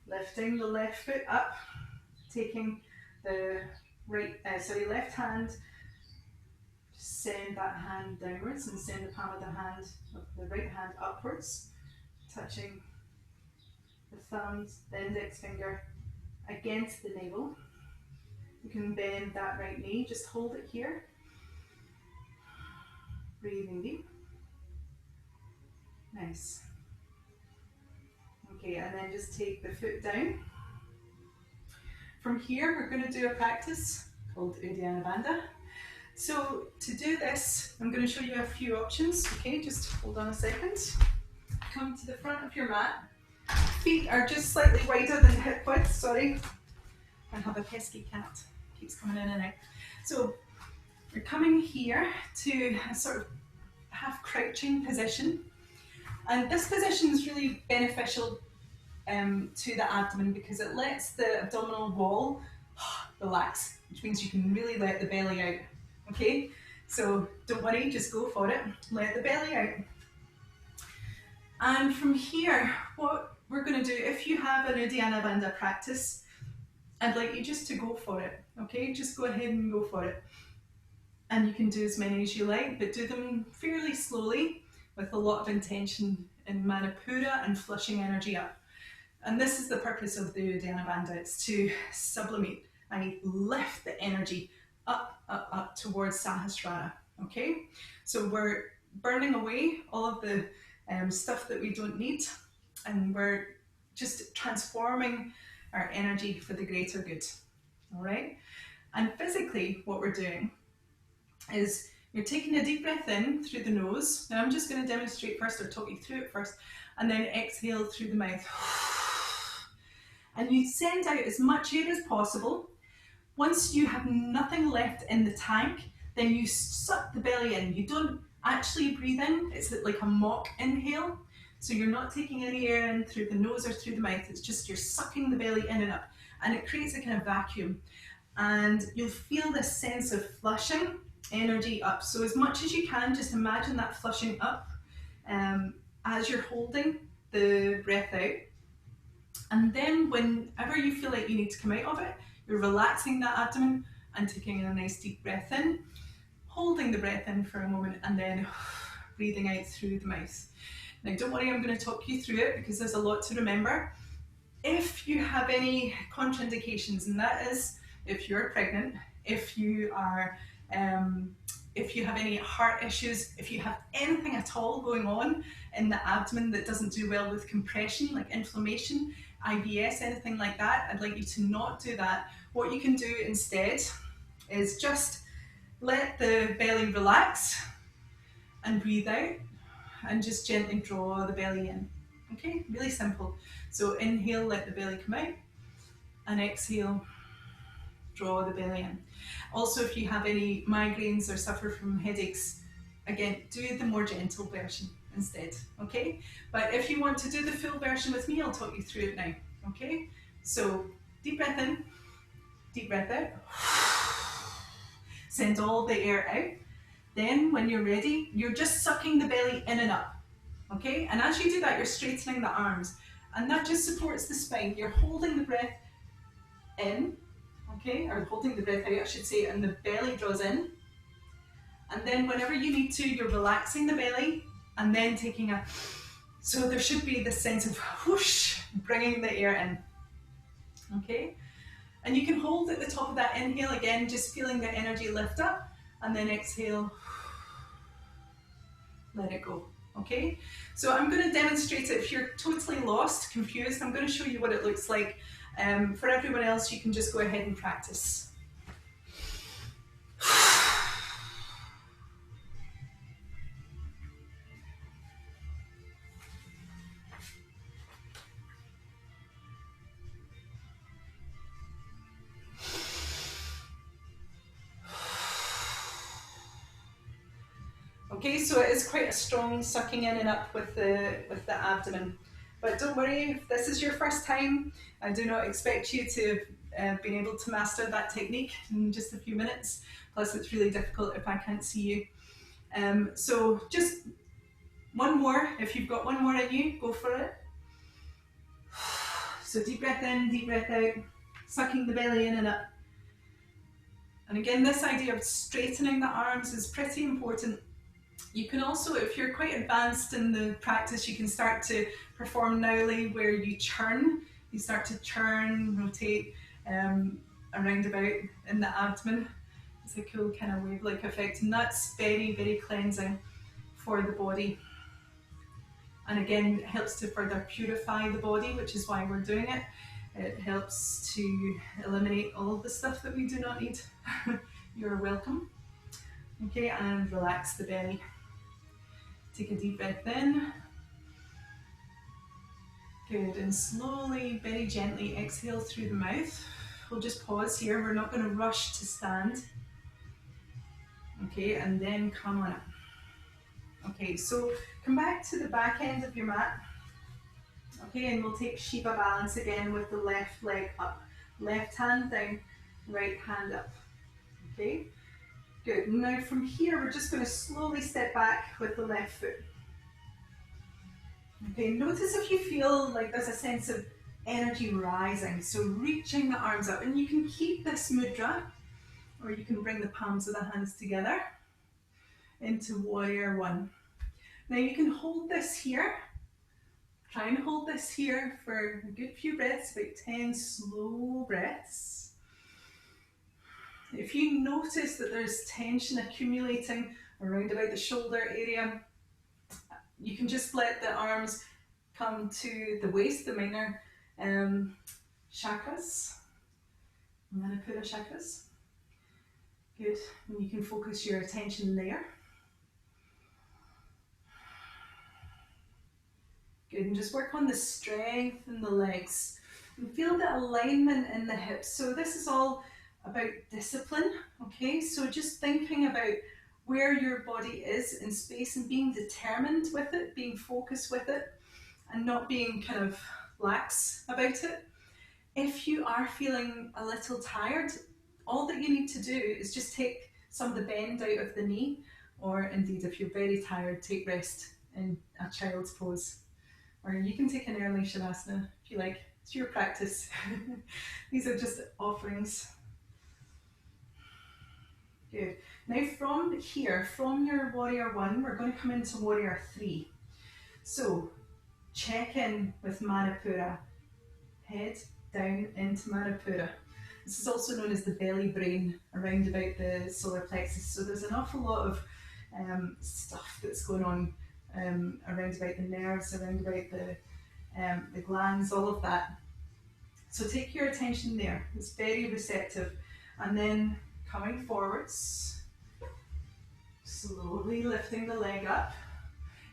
lifting the left foot up, taking the left hand, send that hand downwards and send the palm of the right hand upwards, touching the thumbs, the index finger against the navel. You can bend that right knee, just hold it here. Breathing deep. Nice. Okay, and then just take the foot down. From here, we're going to do a practice called Uddiyana Bandha. So to do this, I'm going to show you a few options. Okay, just hold on a second. Come to the front of your mat. Feet are just slightly wider than hip width, sorry. I have a pesky cat, keeps coming in and out. So we're coming here to a sort of half crouching position. And this position is really beneficial to the abdomen because it lets the abdominal wall relax, which means you can really let the belly out. Okay, so don't worry, just go for it. Let the belly out. And from here, what we're going to do, if you have an Uddiyana Bandha practice, I'd like you just to go for it. Okay, just go ahead and go for it. And you can do as many as you like, but do them fairly slowly with a lot of intention in Manipura and flushing energy up. And this is the purpose of the Uddiyana Bandha. It's to sublimate and lift the energy up, up, up towards Sahasrara. Okay, so we're burning away all of the stuff that we don't need, and we're just transforming our energy for the greater good. All right, and physically what we're doing is you're taking a deep breath in through the nose. Now I'm just going to demonstrate first, or talk you through it first, and then exhale through the mouth. And you send out as much air as possible. Once you have nothing left in the tank, then you suck the belly in. You don't actually breathe in, it's like a mock inhale. So you're not taking any air in through the nose or through the mouth, it's just you're sucking the belly in and up. And it creates a kind of vacuum. And you'll feel this sense of flushing energy up. So as much as you can, just imagine that flushing up as you're holding the breath out. And then whenever you feel like you need to come out of it, you're relaxing that abdomen and taking a nice deep breath in, holding the breath in for a moment, and then breathing out through the mouth. Now don't worry, I'm going to talk you through it because there's a lot to remember. If you have any contraindications, and that is if you're pregnant, if you are if you have any heart issues, if you have anything at all going on in the abdomen that doesn't do well with compression, like inflammation, IBS, anything like that, I'd like you to not do that. What you can do instead is just let the belly relax and breathe out, and just gently draw the belly in. Okay, really simple. So inhale, let the belly come out, and exhale, draw the belly in. Also, if you have any migraines or suffer from headaches, again, do the more gentle version instead, okay? But if you want to do the full version with me, I'll talk you through it now, okay? So, deep breath in, deep breath out. Send all the air out. Then, when you're ready, you're just sucking the belly in and up, okay? And as you do that, you're straightening the arms, and that just supports the spine. You're holding the breath in, okay, or holding the breath out, I should say, and the belly draws in. And then whenever you need to, you're relaxing the belly and then taking a, so there should be this sense of whoosh, bringing the air in, okay? And you can hold at the top of that inhale again, just feeling the energy lift up, and then exhale, let it go, Okay, so I'm going to demonstrate it. If you're totally lost, confused, I'm going to show you what it looks like. For everyone else, you can just go ahead and practice. Okay, so it is quite a strong sucking in and up with the abdomen. But don't worry, if this is your first time, I do not expect you to have been able to master that technique in just a few minutes. Plus, it's really difficult if I can't see you. So just one more. If you've got one more in you, go for it. So deep breath in, deep breath out, sucking the belly in and up. And again, this idea of straightening the arms is pretty important. You can also, if you're quite advanced in the practice, you can start to perform Nowli where you churn. You start to churn, rotate around about in the abdomen. It's a cool kind of wave-like effect, and that's very, very cleansing for the body. And again, it helps to further purify the body, which is why we're doing it. It helps to eliminate all of the stuff that we do not need. You're welcome. Okay, and relax the belly. Take a deep breath in. Good, and slowly, very gently exhale through the mouth. We'll just pause here. We're not going to rush to stand. Okay, and then come on up. Okay, so come back to the back end of your mat. Okay, and we'll take Shiva balance again with the left leg up. Left hand down, right hand up. Okay, good. Now from here, we're just going to slowly step back with the left foot. Okay, notice if you feel like there's a sense of energy rising. So reaching the arms up, and you can keep this mudra, or you can bring the palms of the hands together into warrior one. Now you can hold this here. Try and hold this here for a good few breaths, about 10 slow breaths. If you notice that there's tension accumulating around about the shoulder area, you can just let the arms come to the waist, the minor chakras, Manipura chakras. Good, and you can focus your attention there. Good, and just work on the strength in the legs. And feel the alignment in the hips. So this is all about discipline, okay? So just thinking about where your body is in space and being determined with it, being focused with it, and not being kind of lax about it. If you are feeling a little tired, all that you need to do is just take some of the bend out of the knee, or indeed if you're very tired, take rest in a child's pose. Or you can take an early Shavasana if you like. It's your practice. These are just offerings. Good. Now from here, from your warrior one, we're going to come into warrior three. So check in with Manipura. Head down into Manipura. This is also known as the belly brain around about the solar plexus. So there's an awful lot of stuff that's going on around about the nerves, around about the glands, all of that. So take your attention there. It's very receptive. And then coming forwards, slowly lifting the leg up.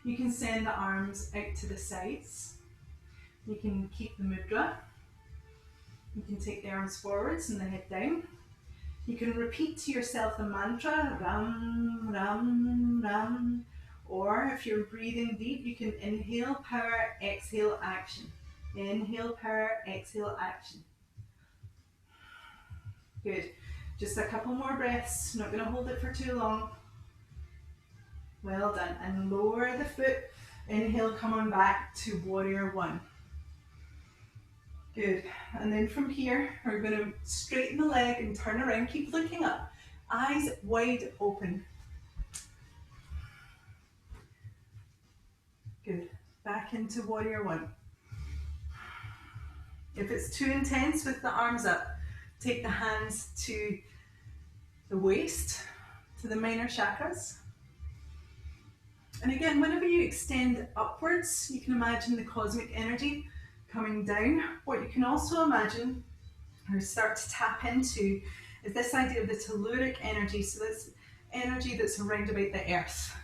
You can send the arms out to the sides. You can keep the mudra. You can take the arms forwards and the head down. You can repeat to yourself the mantra, Ram, Ram, Ram. Or if you're breathing deep, you can inhale, power, exhale, action. Inhale, power, exhale, action. Good. Just a couple more breaths. Not going to hold it for too long. Well done. And lower the foot. Inhale, come on back to warrior one. Good. And then from here, we're going to straighten the leg and turn around. Keep looking up. Eyes wide open. Good. Back into warrior one. If it's too intense with the arms up, take the hands to the waist, to the minor chakras. And again, whenever you extend upwards, you can imagine the cosmic energy coming down. What you can also imagine or start to tap into is this idea of the telluric energy. So this energy that's around about the earth.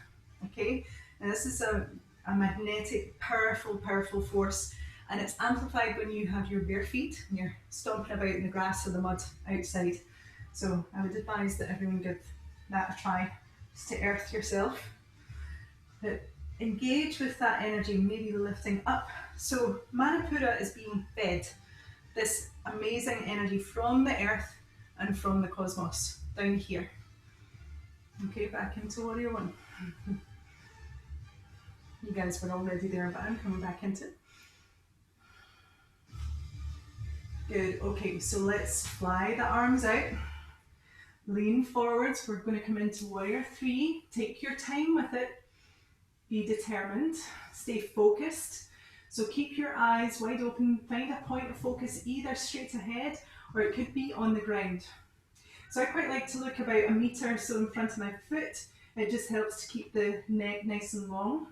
Okay, and this is a magnetic, powerful force, and it's amplified when you have your bare feet and you're stomping about in the grass or the mud outside. So I would advise that everyone give that a try, just to earth yourself. But engage with that energy, maybe lifting up. So Manipura is being fed this amazing energy from the earth and from the cosmos down here. Okay, back into warrior one. You guys were already there, but I'm coming back into it. Good, okay, so let's fly the arms out. Lean forwards, we're going to come into warrior three. Take your time with it. Be determined, stay focused. So keep your eyes wide open, find a point of focus either straight ahead or it could be on the ground. So I quite like to look about a metre or so in front of my foot. It just helps to keep the neck nice and long.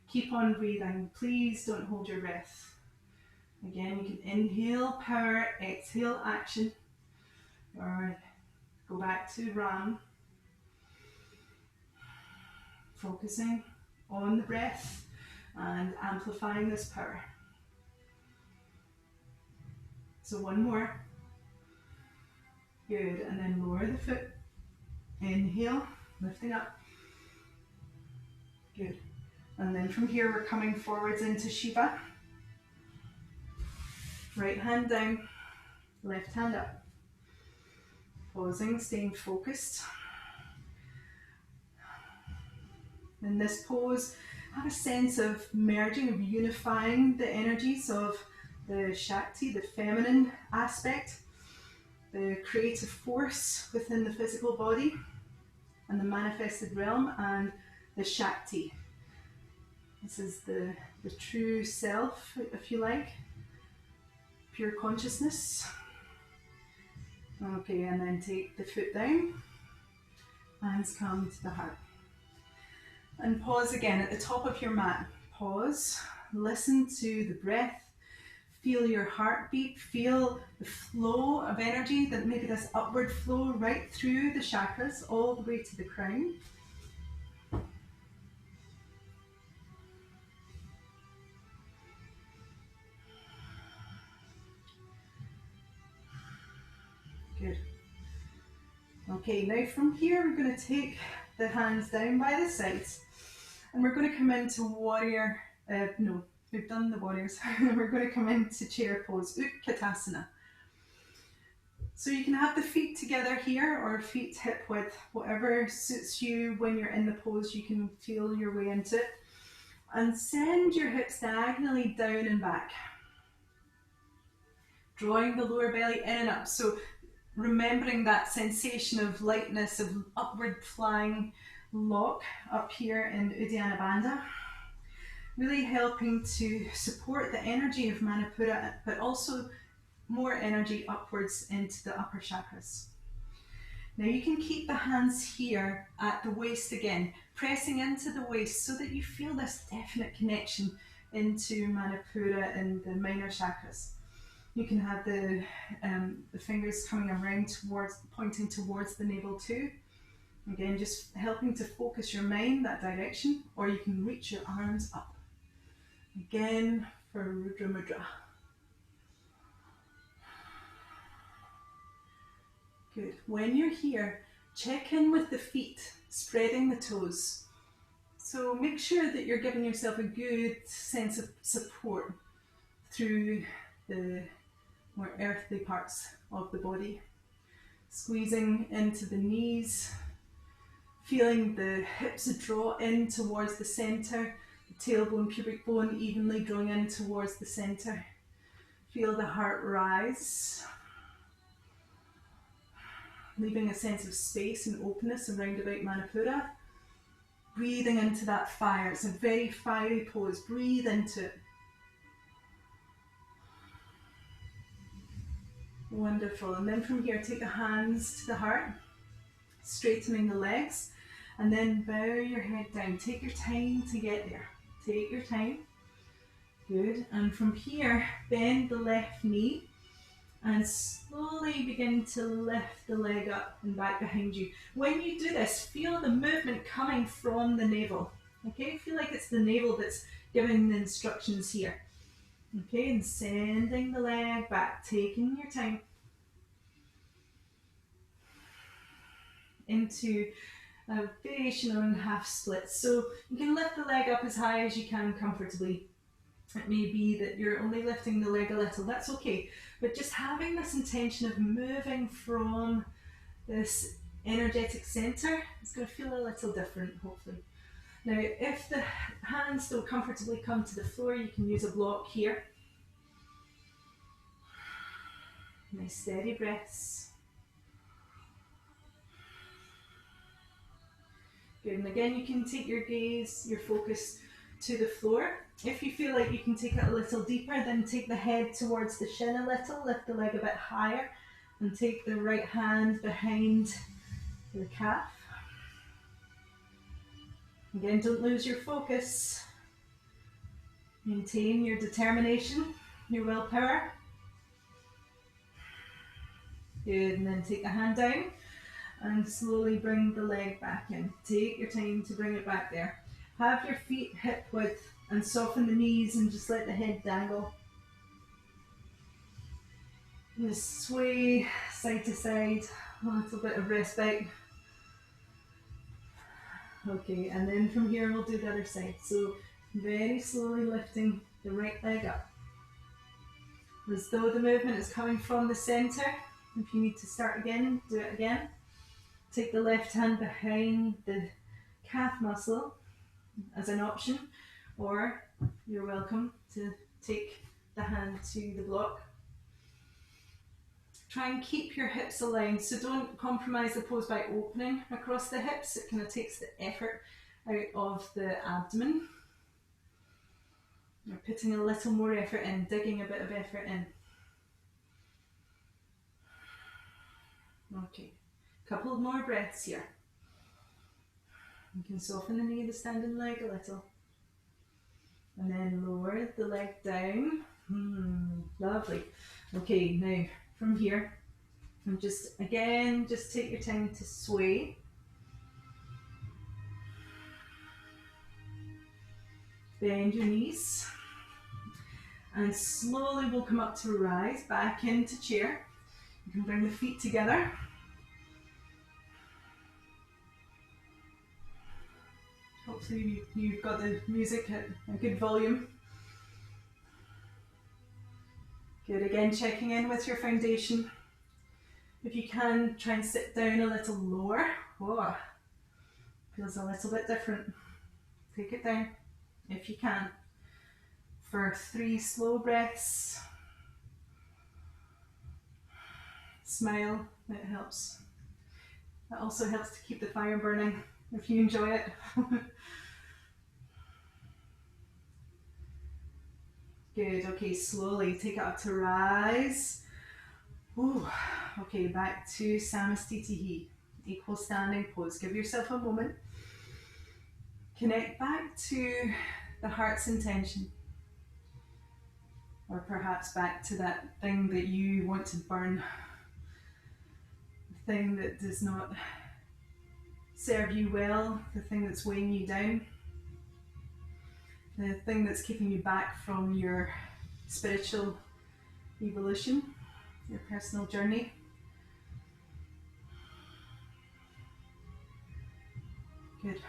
Keep on breathing, please don't hold your breath. Again, you can inhale power, exhale action, or go back to Ram. Focusing on the breath and amplifying this power. So one more. Good, and then lower the foot. Inhale, lifting up. Good. And then from here we're coming forwards into Shiva. Right hand down, left hand up. Pausing, staying focused. In this pose, have a sense of merging, of unifying the energies of the Shakti, the feminine aspect, the creative force within the physical body, and the manifested realm, and the Shakti. This is the true self, if you like, pure consciousness. Okay, and then take the foot down, hands come to the heart. And pause again at the top of your mat. Pause, listen to the breath, feel your heartbeat, feel the flow of energy, that maybe this upward flow right through the chakras all the way to the crown. Good. Okay, now from here we're going to take the hands down by the sides and we're going to come into warrior, no, we've done the warriors. We're going to come into chair pose, Utkatasana. So you can have the feet together here or feet hip width, whatever suits you when you're in the pose, you can feel your way into it. And send your hips diagonally down and back. Drawing the lower belly in and up. So remembering that sensation of lightness, of upward flying lock up here in Uddiyana Bandha. Really helping to support the energy of Manipura, but also more energy upwards into the upper chakras. Now you can keep the hands here at the waist again, pressing into the waist so that you feel this definite connection into Manipura and the minor chakras. You can have the fingers coming around towards, pointing towards the navel too. Again, just helping to focus your mind that direction, or you can reach your arms up. Again, for Rudra Mudra. Good. When you're here, check in with the feet, spreading the toes. So make sure that you're giving yourself a good sense of support through the more earthly parts of the body. Squeezing into the knees, feeling the hips draw in towards the centre, the tailbone, pubic bone evenly drawing in towards the centre. Feel the heart rise. Leaving a sense of space and openness around about Manipura. Breathing into that fire. It's a very fiery pose. Breathe into it. Wonderful. And then from here, take the hands to the heart, straightening the legs. And then bow your head down. Take your time to get there. Take your time. Good. And from here, bend the left knee and slowly begin to lift the leg up and back behind you. When you do this, feel the movement coming from the navel. Okay, feel like it's the navel that's giving the instructions here. Okay, and sending the leg back, taking your time into a variation on half splits. So you can lift the leg up as high as you can comfortably. It may be that you're only lifting the leg a little, that's okay. But just having this intention of moving from this energetic center, it's going to feel a little different, hopefully. Now, if the hands don't comfortably come to the floor, you can use a block here. Nice steady breaths. Good, and again, you can take your gaze, your focus to the floor. If you feel like you can take it a little deeper, then take the head towards the shin a little, lift the leg a bit higher, and take the right hand behind your calf. Again, don't lose your focus. Maintain your determination, your willpower. Good, and then take the hand down and slowly bring the leg back in. Take your time to bring it back there. Have your feet hip width and soften the knees and just let the head dangle. And just sway side to side, a little bit of respite. Okay, and then from here we'll do the other side. So very slowly lifting the right leg up. As though the movement is coming from the center. If you need to start again, do it again. Take the left hand behind the calf muscle as an option, or you're welcome to take the hand to the block. Try and keep your hips aligned, so don't compromise the pose by opening across the hips. It kind of takes the effort out of the abdomen. You're putting a little more effort in, digging a bit of effort in. Okay, couple more breaths here. You can soften the knee of the standing leg a little. And then lower the leg down. Lovely. Okay, now from here, and just take your time to sway. Bend your knees. And slowly we'll come up to rise, back into chair. You can bring the feet together. Hopefully you've got the music at a good volume. Good, again checking in with your foundation. If you can, try and sit down a little lower. Whoa, feels a little bit different. Take it down if you can. For 3 slow breaths. Smile, it helps. That also helps to keep the fire burning if you enjoy it. Good, okay, slowly take it up to rise. Ooh, okay, back to Samastitihi, equal standing pose. Give yourself a moment. Connect back to the heart's intention. Or perhaps back to that thing that you want to burn. The thing that does not serve you well, the thing that's weighing you down. The thing that's keeping you back from your spiritual evolution, your personal journey. Good.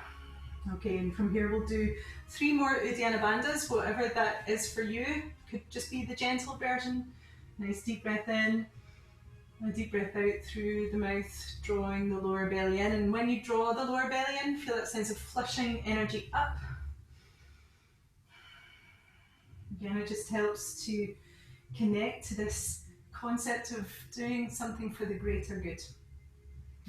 Okay, and from here we'll do 3 more Uddiyana Bandhas, whatever that is for you. Could just be the gentle version. Nice deep breath in, a deep breath out through the mouth, drawing the lower belly in. And when you draw the lower belly in, feel that sense of flushing energy up. Again, it just helps to connect to this concept of doing something for the greater good.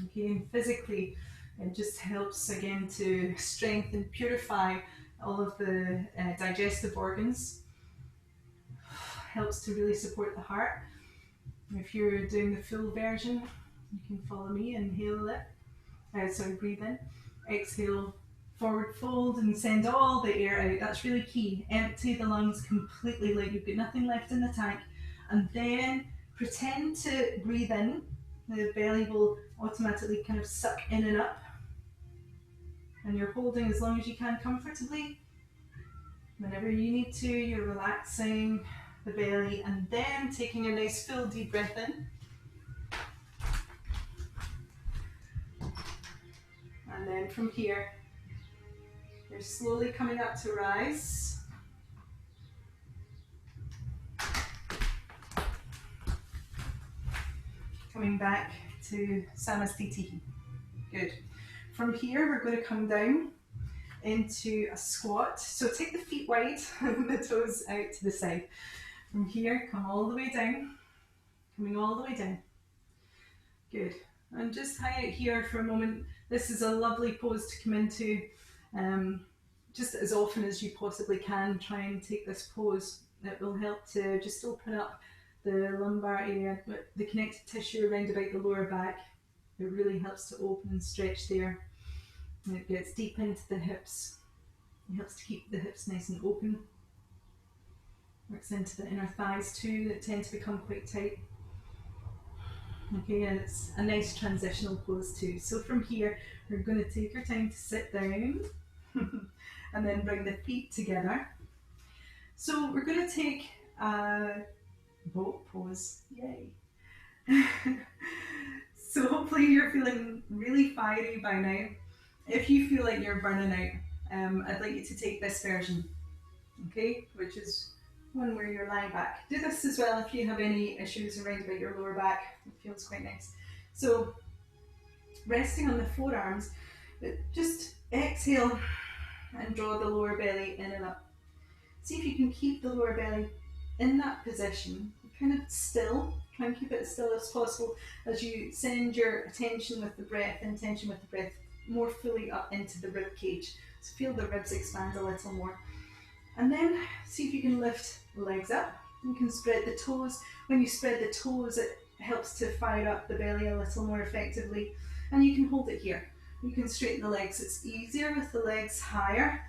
Okay, and physically, it just helps again to strengthen, purify all of the digestive organs. Helps to really support the heart. If you're doing the full version, you can follow me. Inhale it. Sorry, breathe in. Exhale, forward fold and send all the air out. That's really key. Empty the lungs completely, like you've got nothing left in the tank. And then pretend to breathe in. The belly will automatically kind of suck in and up. And you're holding as long as you can comfortably. Whenever you need to, you're relaxing the belly and then taking a nice full deep breath in. And then from here, you're slowly coming up to rise. Coming back to Samastiti. Good. From here, we're going to come down into a squat. So take the feet wide and the toes out to the side. From here, come all the way down. Coming all the way down. Good. And just hang out here for a moment. This is a lovely pose to come into. Just as often as you possibly can, try and take this pose. It will help to just open up the lumbar area, the connective tissue around about the lower back. It really helps to open and stretch there. And it gets deep into the hips. It helps to keep the hips nice and open. Works into the inner thighs too, that tend to become quite tight. Okay, and it's a nice transitional pose too. So from here, we're going to take our time to sit down and then bring the feet together. So we're going to take a boat pose. Yay! So hopefully you're feeling really fiery by now. If you feel like you're burning out, I'd like you to take this version, okay, which is one where you're lying back. Do this as well if you have any issues around about your lower back. It feels quite nice. So resting on the forearms, just exhale and draw the lower belly in and up. See if you can keep the lower belly in that position, kind of still. Try and keep it as still as possible as you send your attention with the breath, intention with the breath, more fully up into the rib cage. So feel the ribs expand a little more. And then see if you can lift the legs up. You can spread the toes. When you spread the toes, it helps to fire up the belly a little more effectively. And you can hold it here. You can straighten the legs. It's easier with the legs higher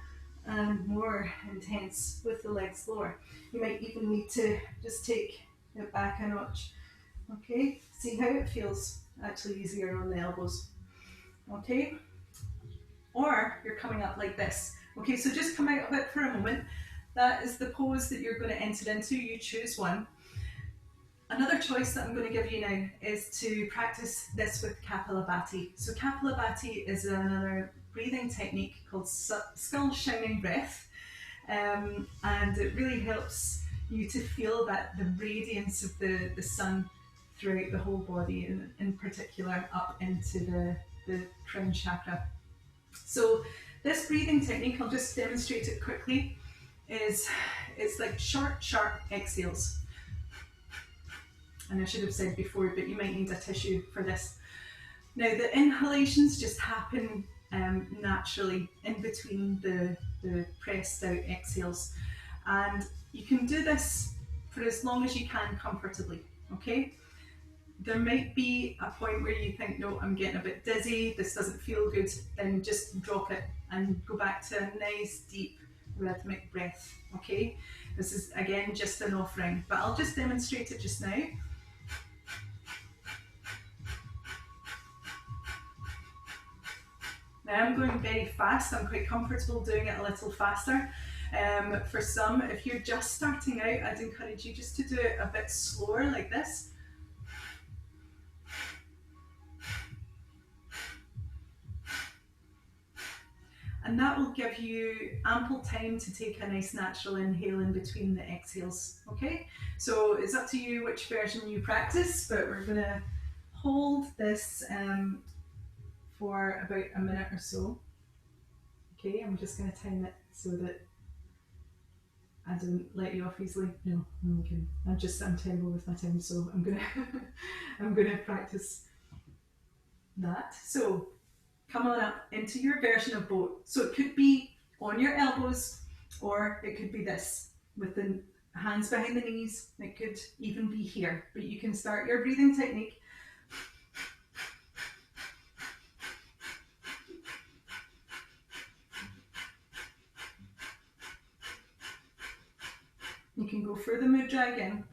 and more intense with the legs lower. You might even need to just take it back a notch. Okay, see how it feels actually easier on the elbows. Okay, or you're coming up like this. Okay, so just come out of it for a moment. That is the pose that you're going to enter into. You choose one. Another choice that I'm going to give you now is to practice this with Kapalabhati. So Kapalabhati is another breathing technique called skull shining breath, and it really helps you to feel that the radiance of the sun throughout the whole body, and in particular up into the crown chakra. So this breathing technique, I'll just demonstrate it quickly, it's like short, sharp exhales. And I should have said before, but you might need a tissue for this. Now the inhalations just happen naturally in between the pressed out exhales. And you can do this for as long as you can comfortably, okay? There might be a point where you think, no, I'm getting a bit dizzy, this doesn't feel good, then just drop it and go back to a nice deep rhythmic breath, okay? This is again just an offering, but I'll just demonstrate it just now. Now I'm going very fast, I'm quite comfortable doing it a little faster. For some, if you're just starting out, I'd encourage you just to do it a bit slower like this. And that will give you ample time to take a nice natural inhale in between the exhales, okay? So it's up to you which version you practice, but we're gonna hold this for about a minute or so. Okay, I'm just gonna time it so that I don't let you off easily. No, I'm kidding. I'm terrible with my time, so I'm gonna I'm gonna practice that. So come on up into your version of boat. So it could be on your elbows, or it could be this, with the hands behind the knees. It could even be here, but you can start your breathing technique. You can go for the mudra again.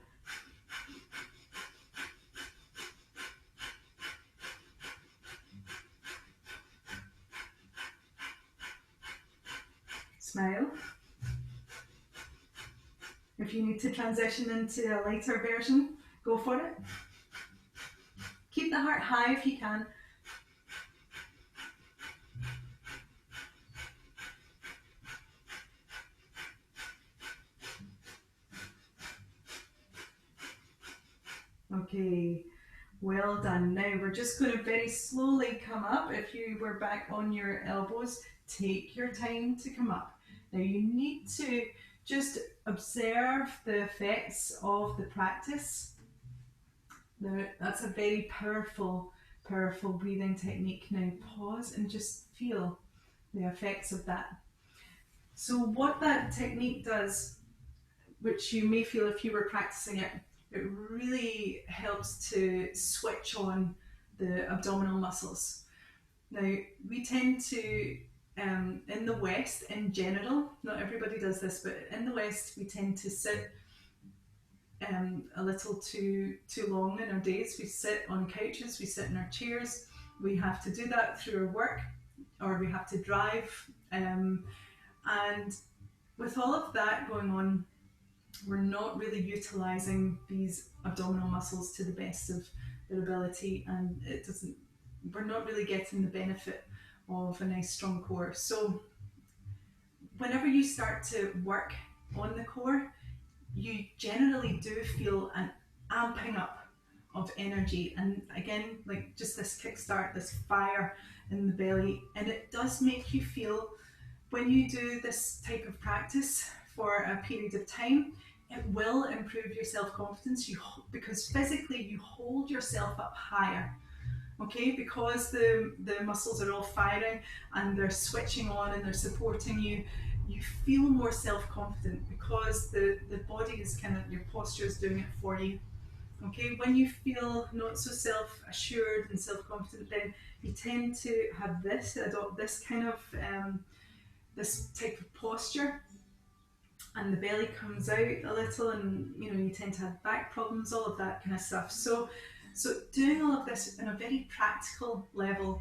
Smile. If you need to transition into a lighter version, go for it. Keep the heart high if you can. Okay, well done. Now we're just going to very slowly come up. If you were back on your elbows, take your time to come up. Now you need to just observe the effects of the practice. Now that's a very powerful, powerful breathing technique. Now pause and just feel the effects of that. So what that technique does, which you may feel if you were practicing it, it really helps to switch on the abdominal muscles. Now, we tend to, in the West in general, not everybody does this, but in the West, we tend to sit a little too long in our days. We sit on couches, we sit in our chairs. We have to do that through our work, or we have to drive. And with all of that going on, we're not really utilizing these abdominal muscles to the best of their ability, and we're not really getting the benefit of a nice strong core. So whenever you start to work on the core, you generally do feel an amping up of energy, and again, like just this kickstart, this fire in the belly. And it does make you feel, when you do this type of practice for a period of time, it will improve your self-confidence, because physically you hold yourself up higher, okay? Because the muscles are all firing and they're switching on and they're supporting you, you feel more self-confident because the body is kind of, your posture is doing it for you, okay? When you feel not so self-assured and self-confident, then you tend to adopt this kind of, this type of posture, and the belly comes out a little, and you tend to have back problems, all of that kind of stuff. So doing all of this on a very practical level,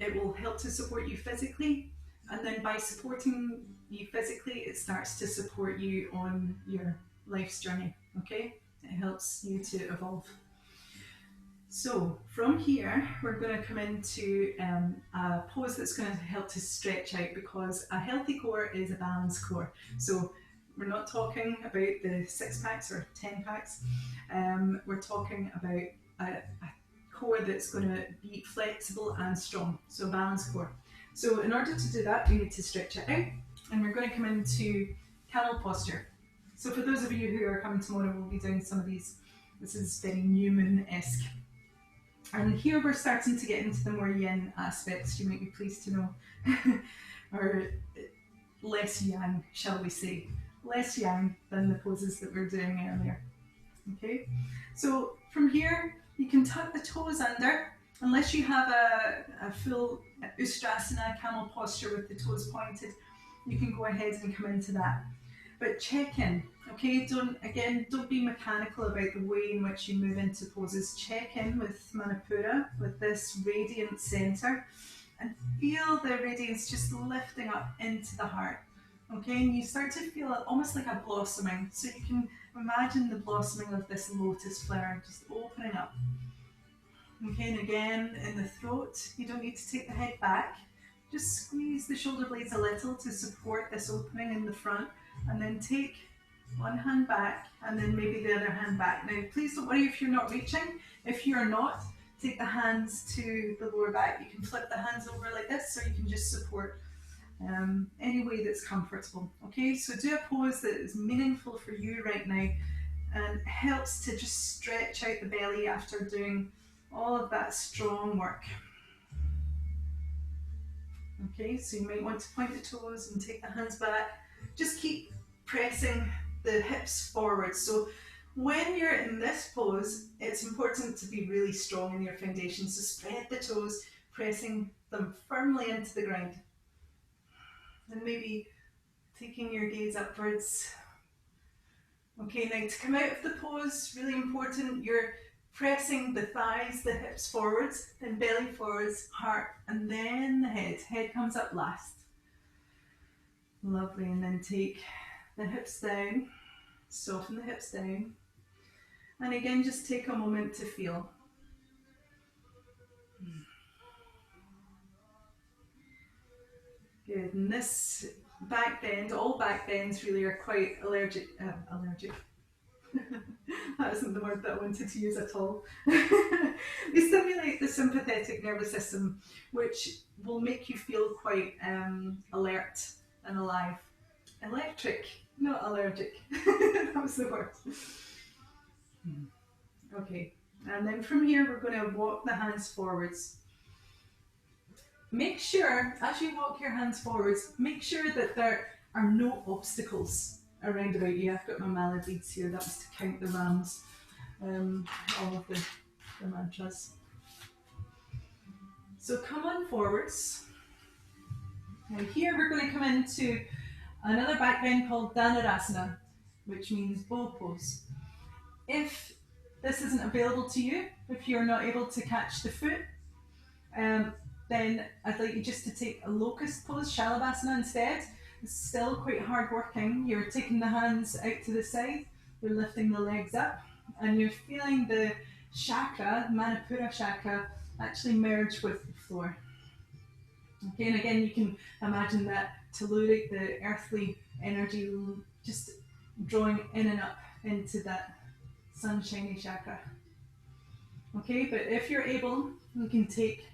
it will help to support you physically, and then by supporting you physically, it starts to support you on your life's journey, okay? It helps you to evolve. So from here, we're going to come into a pose that's going to help to stretch out, because a healthy core is a balanced core. So we're not talking about the 6-packs or 10-packs. We're talking about a core that's going to be flexible and strong. So a balanced core. So in order to do that, we need to stretch it out, and we're going to come into camel posture. So for those of you who are coming tomorrow, we'll be doing some of these. This is very Newman-esque. And here we're starting to get into the more yin aspects, you might be pleased to know. Or less yang, shall we say. Less yang than the poses that we were doing earlier. Okay, so from here, you can tuck the toes under, unless you have a full Ustrasana camel posture with the toes pointed, you can go ahead and come into that. But check in, okay? Don't be mechanical about the way in which you move into poses. Check in with Manipura, with this radiant center, and feel the radiance just lifting up into the heart, okay? And you start to feel almost like a blossoming. So you can imagine the blossoming of this lotus flower just opening up. Okay, and again, in the throat, you don't need to take the head back. Just squeeze the shoulder blades a little to support this opening in the front, and then take one hand back and then maybe the other hand back. Now, please don't worry if you're not reaching. If you're not, take the hands to the lower back. You can flip the hands over like this, or you can just support any way that's comfortable. Okay, so do a pose that is meaningful for you right now and helps to just stretch out the belly after doing all of that strong work. Okay, so you might want to point the toes and take the hands back. Just keep pressing the hips forward. So when you're in this pose, it's important to be really strong in your foundation. So spread the toes, pressing them firmly into the ground. And maybe taking your gaze upwards, Okay, now to come out of the pose, really important, you're pressing the thighs, the hips forwards, then belly forwards, heart, and then the head. Head comes up last. Lovely, and then take the hips down, soften the hips down. And again, just take a moment to feel. Good, and this back bend, all back bends really are quite allergic. That isn't the word that I wanted to use at all. They stimulate the sympathetic nervous system, which will make you feel quite alert and alive. Electric, not allergic. That was the word. Okay, and then from here we're going to walk the hands forwards. Make sure, as you walk your hands forwards, make sure that there are no obstacles around about you. I've got my mallet beads here, that was to count the rams, all of the mantras. So come on forwards. Now here we're going to come into another back bend called Dhanurasana, which means bow pose. If this isn't available to you, if you're not able to catch the foot, then I'd like you just to take a locust pose, Shalabhasana instead. It's still quite hard working. You're taking the hands out to the side, you're lifting the legs up, and you're feeling the chakra, Manipura chakra, actually merge with the floor. Okay, and again, you can imagine that telluric, the earthly energy, just drawing in and up into that sunshiny chakra. Okay, but if you're able, you can take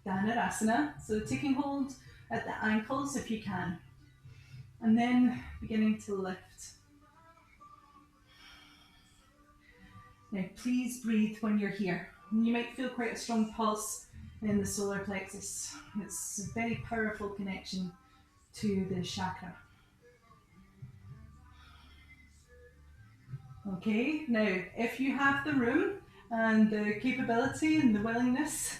Dhanurasana, so taking hold at the ankles if you can, and then beginning to lift. Now please breathe when you're here. You might feel quite a strong pulse in the solar plexus. It's a very powerful connection to the chakra. Okay, now if you have the room and the capability and the willingness,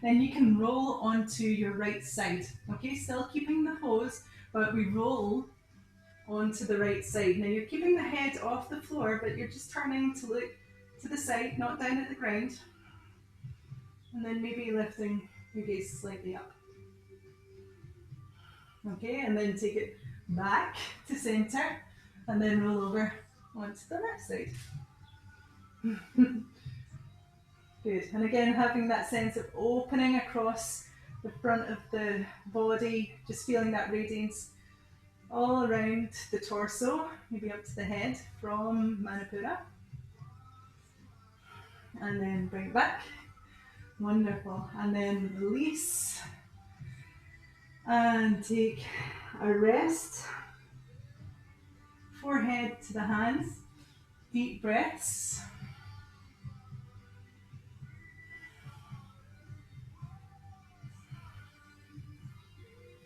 then you can roll onto your right side. Okay, still keeping the pose, but we roll onto the right side. Now you're keeping the head off the floor, but you're just turning to look to the side, not down at the ground. And then maybe lifting your gaze slightly up. Okay, and then take it back to center, and then roll over onto the left side. Good, and again having that sense of opening across the front of the body, just feeling that radiance all around the torso, maybe up to the head from Manipura. And then bring it back. Wonderful. And then release. And take a rest. Forehead to the hands. Deep breaths.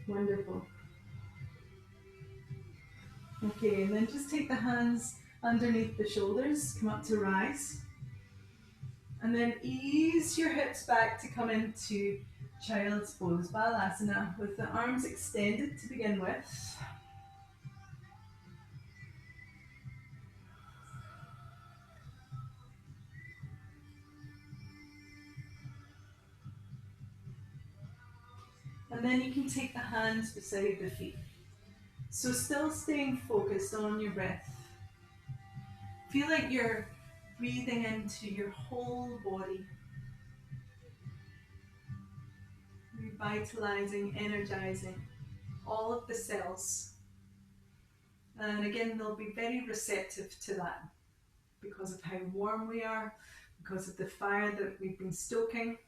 Wonderful. Okay, and then just take the hands underneath the shoulders, come up to rise. And then ease your hips back to come into child's pose, Balasana, with the arms extended to begin with. And then you can take the hands beside the feet. So still staying focused on your breath. Feel like you're breathing into your whole body. Revitalizing, energizing all of the cells. And again, they'll be very receptive to that because of how warm we are, because of the fire that we've been stoking.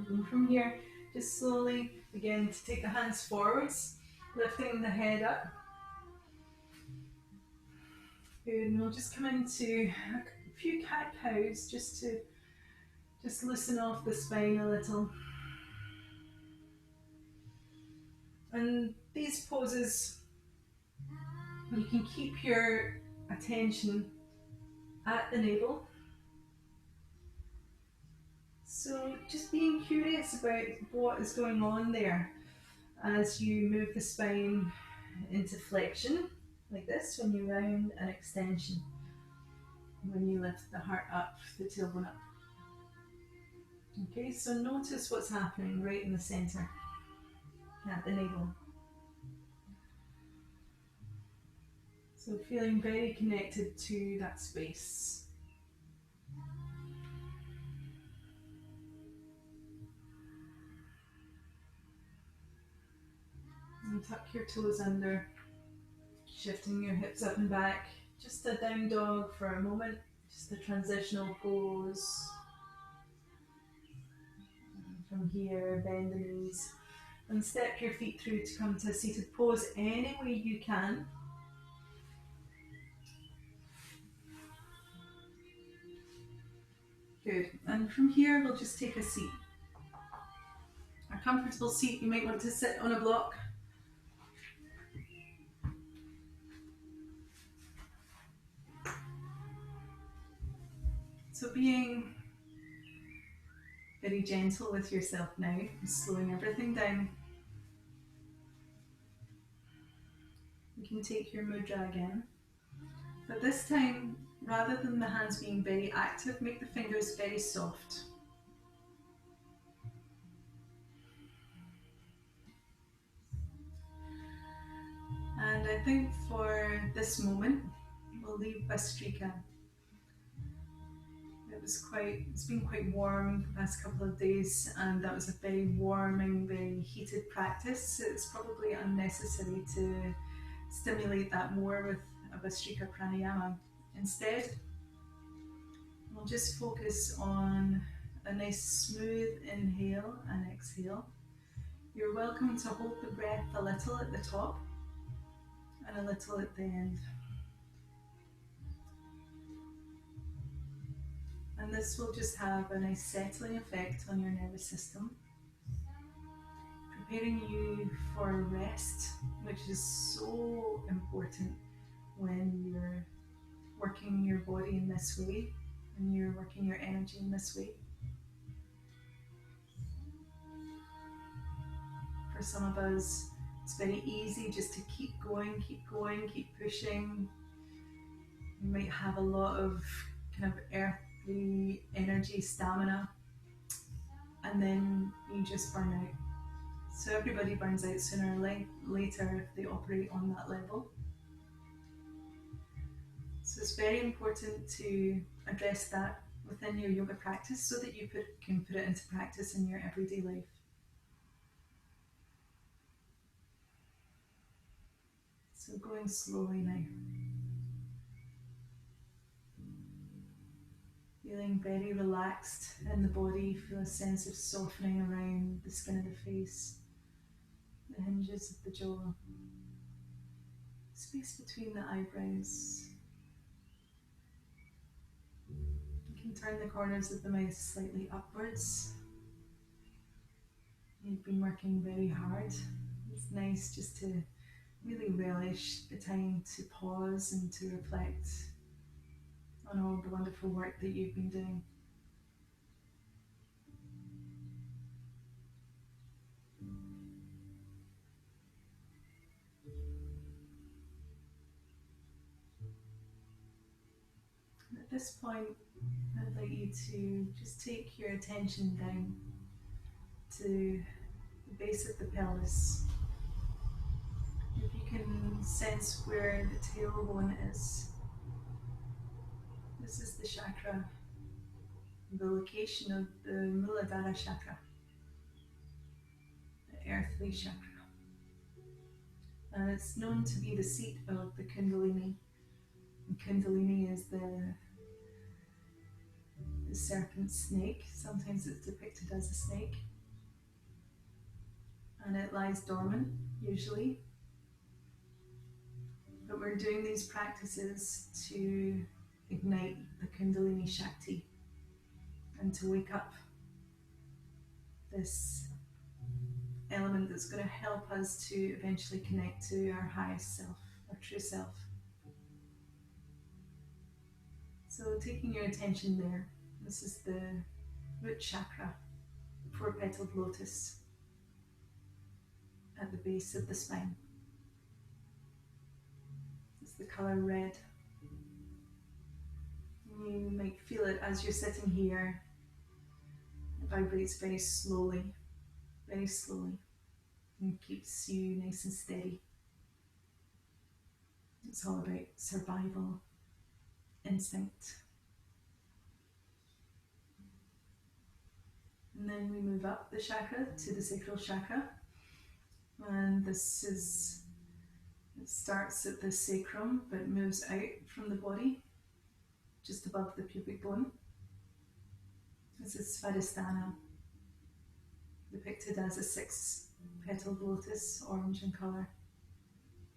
And from here, just slowly begin to take the hands forwards, lifting the head up. Good, and we'll just come into a few cat cows just to loosen off the spine a little. And these poses You can keep your attention at the navel. So just being curious about what is going on there as you move the spine into flexion, like this, when you round, and extension when you lift the heart up, the tailbone up. Okay, so notice what's happening right in the center at the navel. So feeling very connected to that space. And tuck your toes under, shifting your hips up and back. Just a down dog for a moment, just a transitional pose. From here, bend the knees and step your feet through to come to a seated pose any way you can. Good. And from here, we'll just take a seat. A comfortable seat. You might want to sit on a block. So being very gentle with yourself now, slowing everything down. You can take your mudra again. But this time, rather than the hands being very active, make the fingers very soft. And I think for this moment, we'll leave Bastrika. It's been quite warm the past couple of days, and that was a very warming, very heated practice. It's probably unnecessary to stimulate that more with a Bastrika pranayama. Instead, we'll just focus on a nice smooth inhale and exhale. You're welcome to hold the breath a little at the top and a little at the end. And this will just have a nice settling effect on your nervous system, preparing you for rest, which is so important when you're working your body in this way, when you're working your energy in this way. For some of us, it's very easy just to keep going, keep pushing. You might have a lot of kind of earthly energy, stamina, and then you just burn out. So everybody burns out sooner or later if they operate on that level. So it's very important to address that within your yoga practice so that you can put it into practice in your everyday life. So going slowly now. Feeling very relaxed in the body, feel a sense of softening around the skin of the face, the hinges of the jaw, space between the eyebrows. You can turn the corners of the mouth slightly upwards. You've been working very hard. It's nice just to really relish the time to pause and to reflect on all the wonderful work that you've been doing. And at this point, I'd like you to just take your attention down to the base of the pelvis. If you can sense where the tailbone is, this is the chakra, the location of the Muladhara chakra, the earthly chakra. And it's known to be the seat of the Kundalini. And Kundalini is the serpent snake. Sometimes it's depicted as a snake. And it lies dormant, usually. But we're doing these practices to ignite the Kundalini Shakti and to wake up this element that's going to help us to eventually connect to our highest self, our true self. So taking your attention there, this is the root chakra, four-petaled lotus at the base of the spine. It's the colour red. You might feel it as you're sitting here. It vibrates very slowly, and keeps you nice and steady. It's all about survival instinct. And then we move up the chakra to the sacral chakra. And it starts at the sacrum but moves out from the body, just above the pubic bone. This is Svadhisthana, depicted as a six-petaled lotus, orange in colour.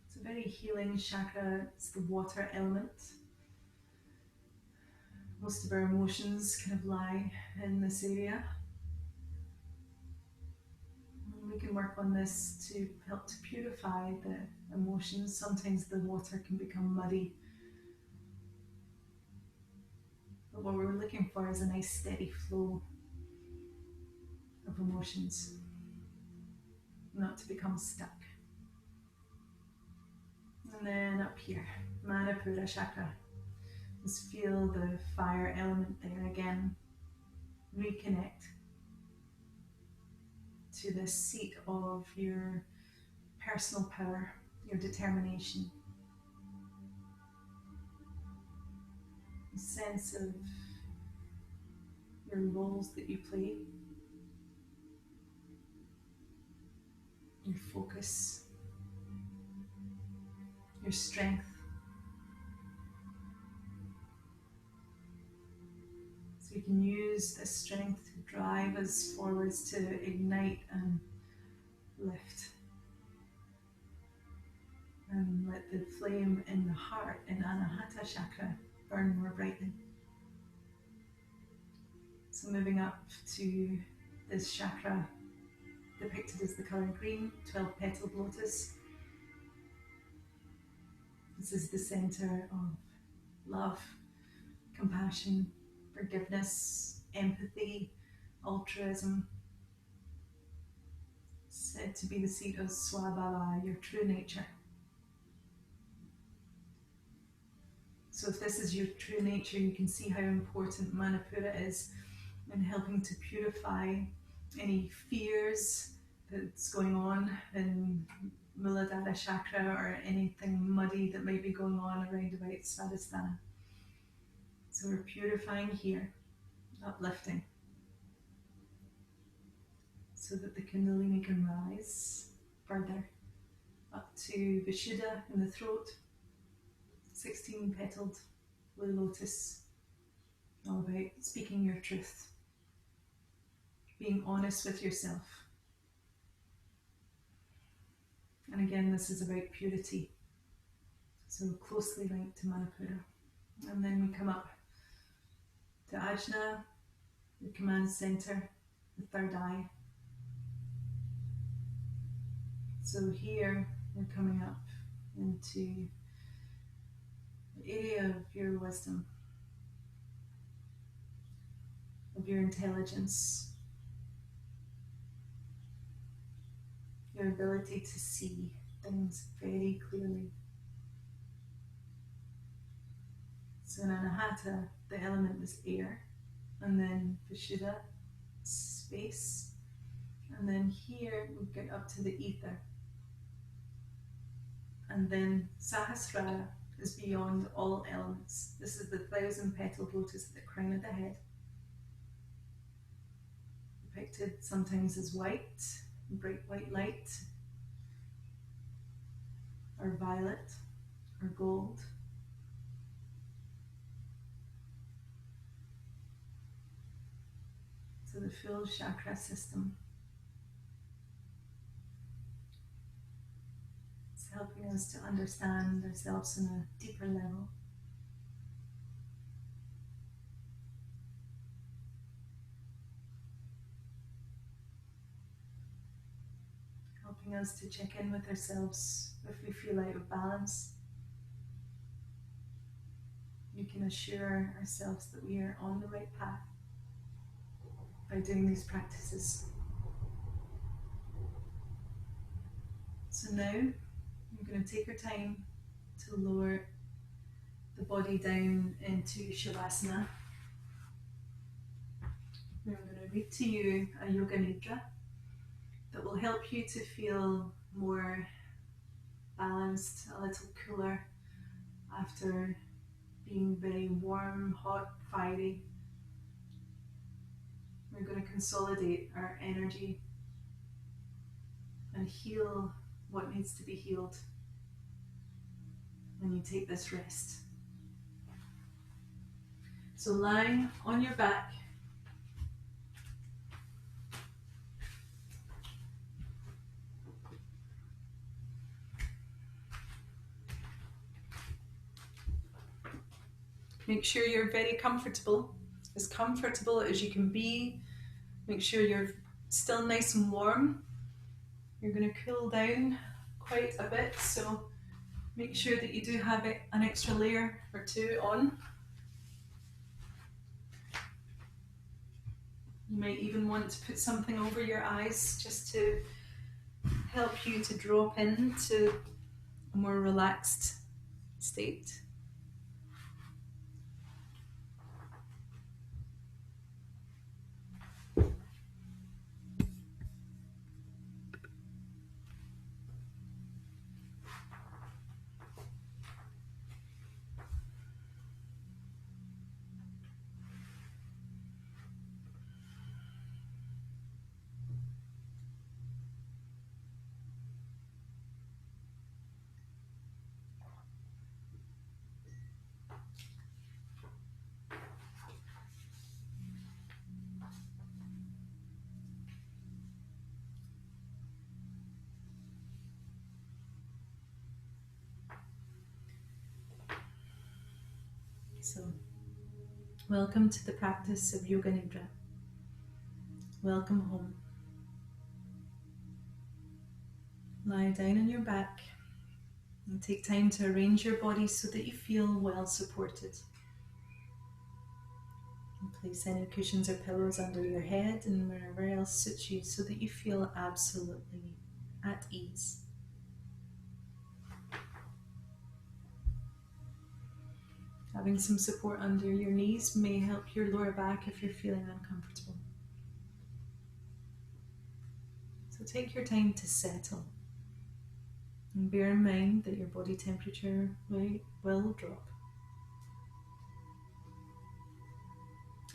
It's a very healing chakra. It's the water element. Most of our emotions kind of lie in this area. And we can work on this to help to purify the emotions. Sometimes the water can become muddy. But what we're looking for is a nice steady flow of emotions, not to become stuck. And then up here, Manipura chakra. Just feel the fire element there again. Reconnect to the seat of your personal power, your determination. A sense of your roles that you play, your focus, your strength. So we can use this strength to drive us forwards, to ignite and lift. And let the flame in the heart, in Anahata chakra, burn more brightly. So moving up to this chakra, depicted as the colour green, 12-petaled lotus. This is the centre of love, compassion, forgiveness, empathy, altruism. It's said to be the seat of Swabhava, your true nature. So if this is your true nature, you can see how important Manipura is in helping to purify any fears that's going on in Muladhara chakra, or anything muddy that might be going on around about Svadhisthana. So we're purifying here, uplifting, so that the Kundalini can rise further up to Vishuddha in the throat, 16-petaled blue lotus, all about speaking your truth, being honest with yourself. And again, this is about purity, so closely linked to Manipura. And then we come up to Ajna, the command centre, the third eye. So here we're coming up into the area of your wisdom, of your intelligence, your ability to see things very clearly. So in Anahata, the element was air, and then Vishuddha, space, and then here we get up to the ether. And then Sahasrara is beyond all elements. This is the 1,000-petaled lotus at the crown of the head, depicted sometimes as white, bright white light, or violet, or gold. So the full chakra system. It's helping us to understand ourselves on a deeper level. Helping us to check in with ourselves if we feel out of balance, can assure ourselves that we are on the right path by doing these practices. So now you're going to take your time to lower the body down into Shavasana. I'm going to read to you a Yoga Nidra that will help you to feel more balanced, a little cooler after being very warm, hot, fiery. We're going to consolidate our energy and heal what needs to be healed when you take this rest. So lying on your back, make sure you're very comfortable as you can be. Make sure you're still nice and warm. You're going to cool down quite a bit, so make sure that you do have an extra layer or two on. You might even want to put something over your eyes just to help you to drop into a more relaxed state. So, welcome to the practice of Yoga Nidra. Welcome home. Lie down on your back and take time to arrange your body so that you feel well supported. And place any cushions or pillows under your head and wherever else suits you so that you feel absolutely at ease. Having some support under your knees may help your lower back if you're feeling uncomfortable. So take your time to settle. And bear in mind that your body temperature will drop.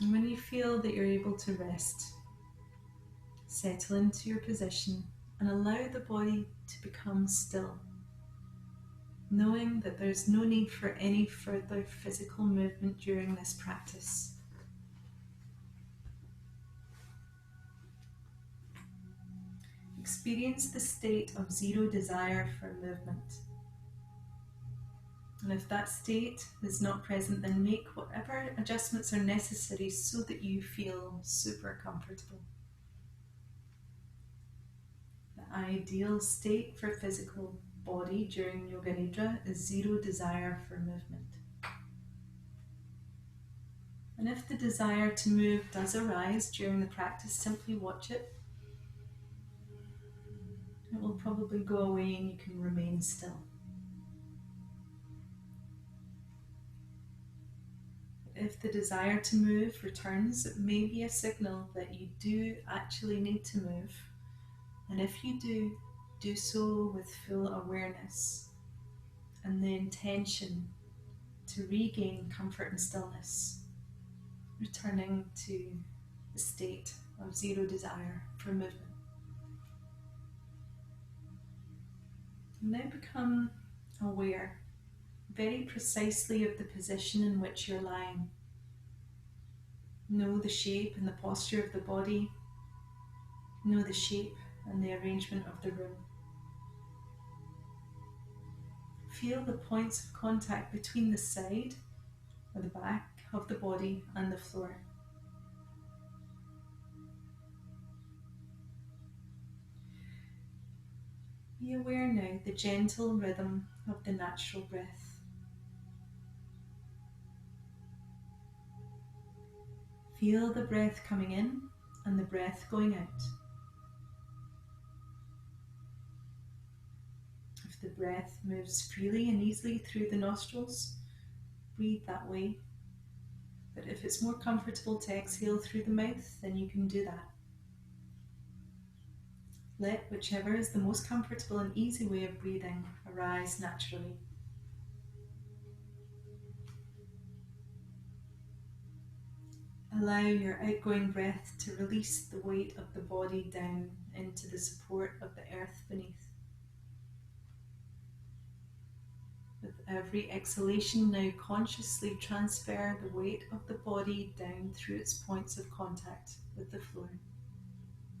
And when you feel that you're able to rest, settle into your position and allow the body to become still, knowing that there's no need for any further physical movement during this practice. Experience the state of zero desire for movement. And if that state is not present, then make whatever adjustments are necessary so that you feel super comfortable. The ideal state for physical body during Yoga Nidra is zero desire for movement. And if the desire to move does arise during the practice, simply watch it. It will probably go away and you can remain still. If the desire to move returns, it may be a signal that you do actually need to move. And if you do, do so with full awareness and the intention to regain comfort and stillness, returning to the state of zero desire for movement. Now become aware very precisely of the position in which you're lying. Know the shape and the posture of the body. Know the shape and the arrangement of the room. Feel the points of contact between the side or the back of the body and the floor. Be aware now the gentle rhythm of the natural breath. Feel the breath coming in and the breath going out. If the breath moves freely and easily through the nostrils, breathe that way. But if it's more comfortable to exhale through the mouth, then you can do that. Let whichever is the most comfortable and easy way of breathing arise naturally. Allow your outgoing breath to release the weight of the body down into the support of the earth beneath. With every exhalation, now consciously transfer the weight of the body down through its points of contact with the floor,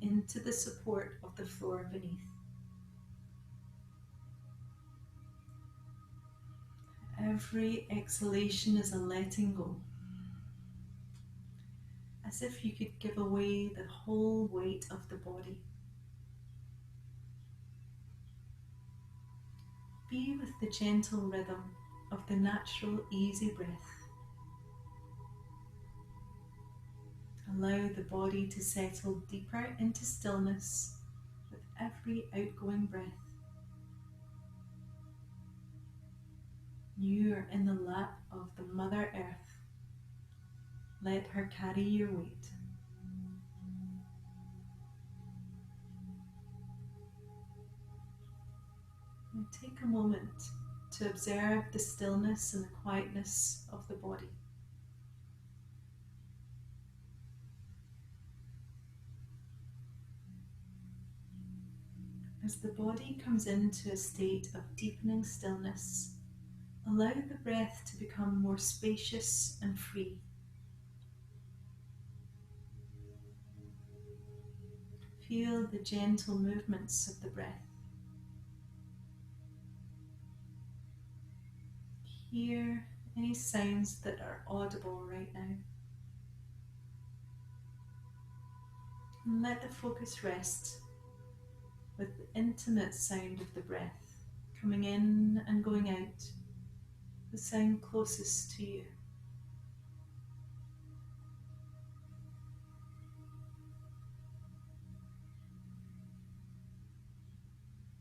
into the support of the floor beneath. Every exhalation is a letting go, as if you could give away the whole weight of the body. Be with the gentle rhythm of the natural, easy breath. Allow the body to settle deeper into stillness with every outgoing breath. You are in the lap of the Mother Earth. Let her carry your weight. Now take a moment to observe the stillness and the quietness of the body. As the body comes into a state of deepening stillness, allow the breath to become more spacious and free. Feel the gentle movements of the breath. Hear any sounds that are audible right now. And let the focus rest with the intimate sound of the breath coming in and going out, the sound closest to you.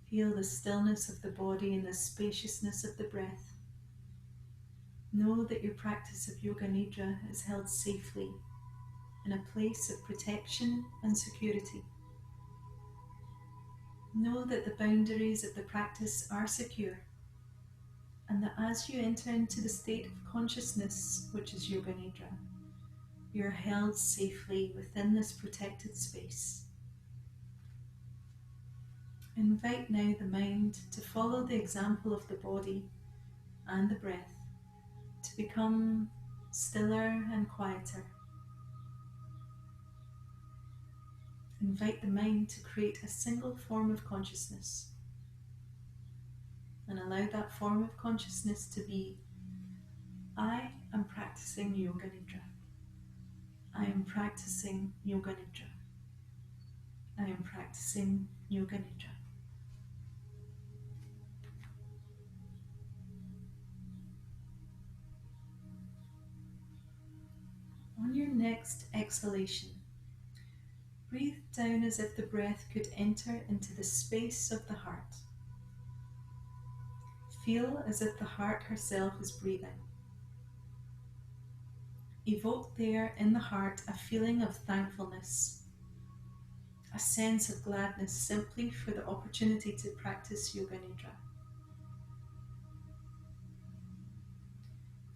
Feel the stillness of the body and the spaciousness of the breath. Know that your practice of Yoga Nidra is held safely in a place of protection and security. Know that the boundaries of the practice are secure, and that as you enter into the state of consciousness, which is Yoga Nidra, you are held safely within this protected space. Invite now the mind to follow the example of the body and the breath to become stiller and quieter. Invite the mind to create a single form of consciousness and allow that form of consciousness to be, I am practicing Yoga Nidra. I am practicing Yoga Nidra. I am practicing Yoga Nidra. On your next exhalation, breathe down as if the breath could enter into the space of the heart. Feel as if the heart herself is breathing. Evoke there in the heart a feeling of thankfulness, a sense of gladness simply for the opportunity to practice Yoga Nidra.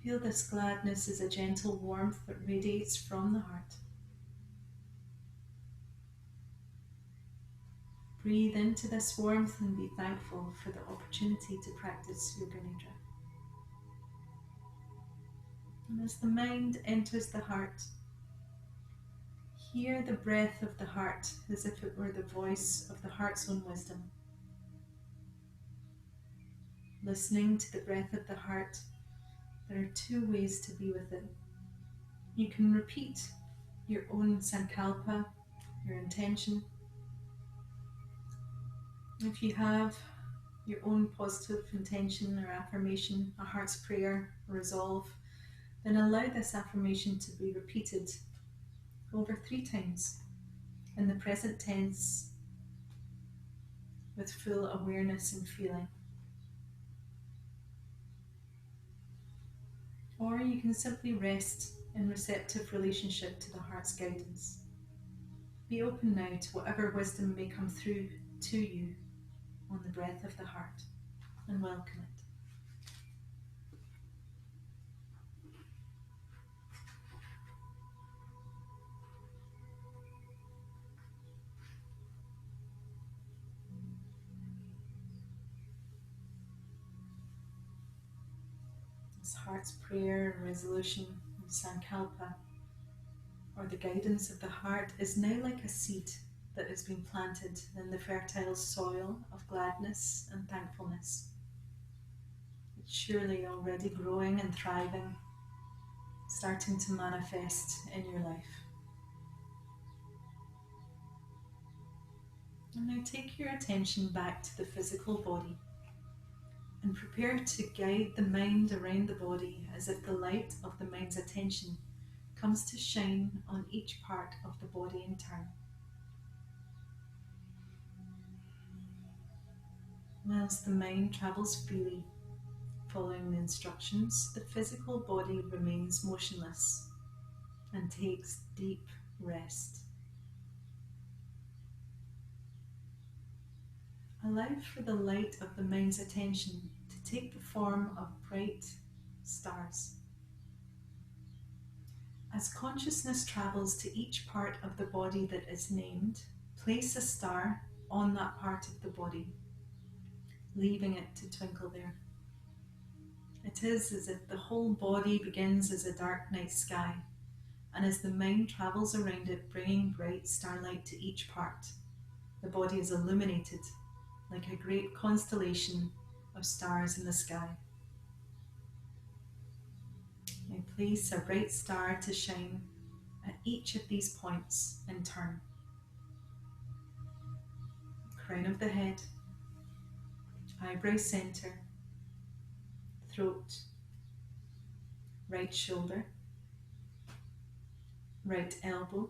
Feel this gladness as a gentle warmth that radiates from the heart. Breathe into this warmth and be thankful for the opportunity to practice Yoga Nidra. And as the mind enters the heart, hear the breath of the heart as if it were the voice of the heart's own wisdom. Listening to the breath of the heart, there are two ways to be with it. You can repeat your own sankalpa, your intention. If you have your own positive intention or affirmation, a heart's prayer, a resolve, then allow this affirmation to be repeated over 3 times in the present tense with full awareness and feeling. Or you can simply rest in receptive relationship to the heart's guidance. Be open now to whatever wisdom may come through to you on the breath of the heart, and welcome it. This heart's prayer and resolution in Sankalpa, or the guidance of the heart, is now like a seed that has been planted in the fertile soil of gladness and thankfulness. It's surely already growing and thriving, starting to manifest in your life. And now take your attention back to the physical body and prepare to guide the mind around the body as if the light of the mind's attention comes to shine on each part of the body in turn. Whilst the mind travels freely, following the instructions, the physical body remains motionless and takes deep rest. Allow for the light of the mind's attention to take the form of bright stars. As consciousness travels to each part of the body that is named, place a star on that part of the body, leaving it to twinkle there. It is as if the whole body begins as a dark night sky, and as the mind travels around it, bringing bright starlight to each part, the body is illuminated like a great constellation of stars in the sky. Now place a bright star to shine at each of these points in turn. Crown of the head, eyebrow center, throat, right shoulder, right elbow,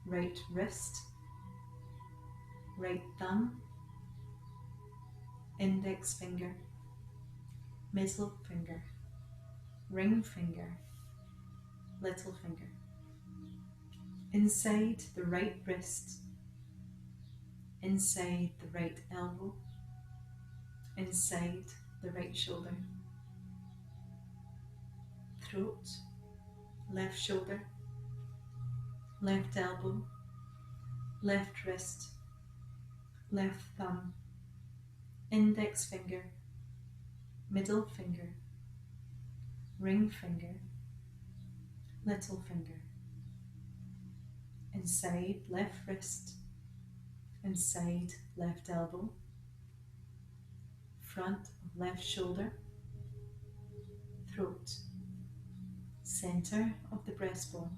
right wrist, right thumb, index finger, middle finger, ring finger, little finger. Inside the right wrist, inside the right elbow, inside the right shoulder, throat, left shoulder, left elbow, left wrist, left thumb, index finger, middle finger, ring finger, little finger. Inside left wrist, inside left elbow, front of left shoulder, throat, center of the breastbone,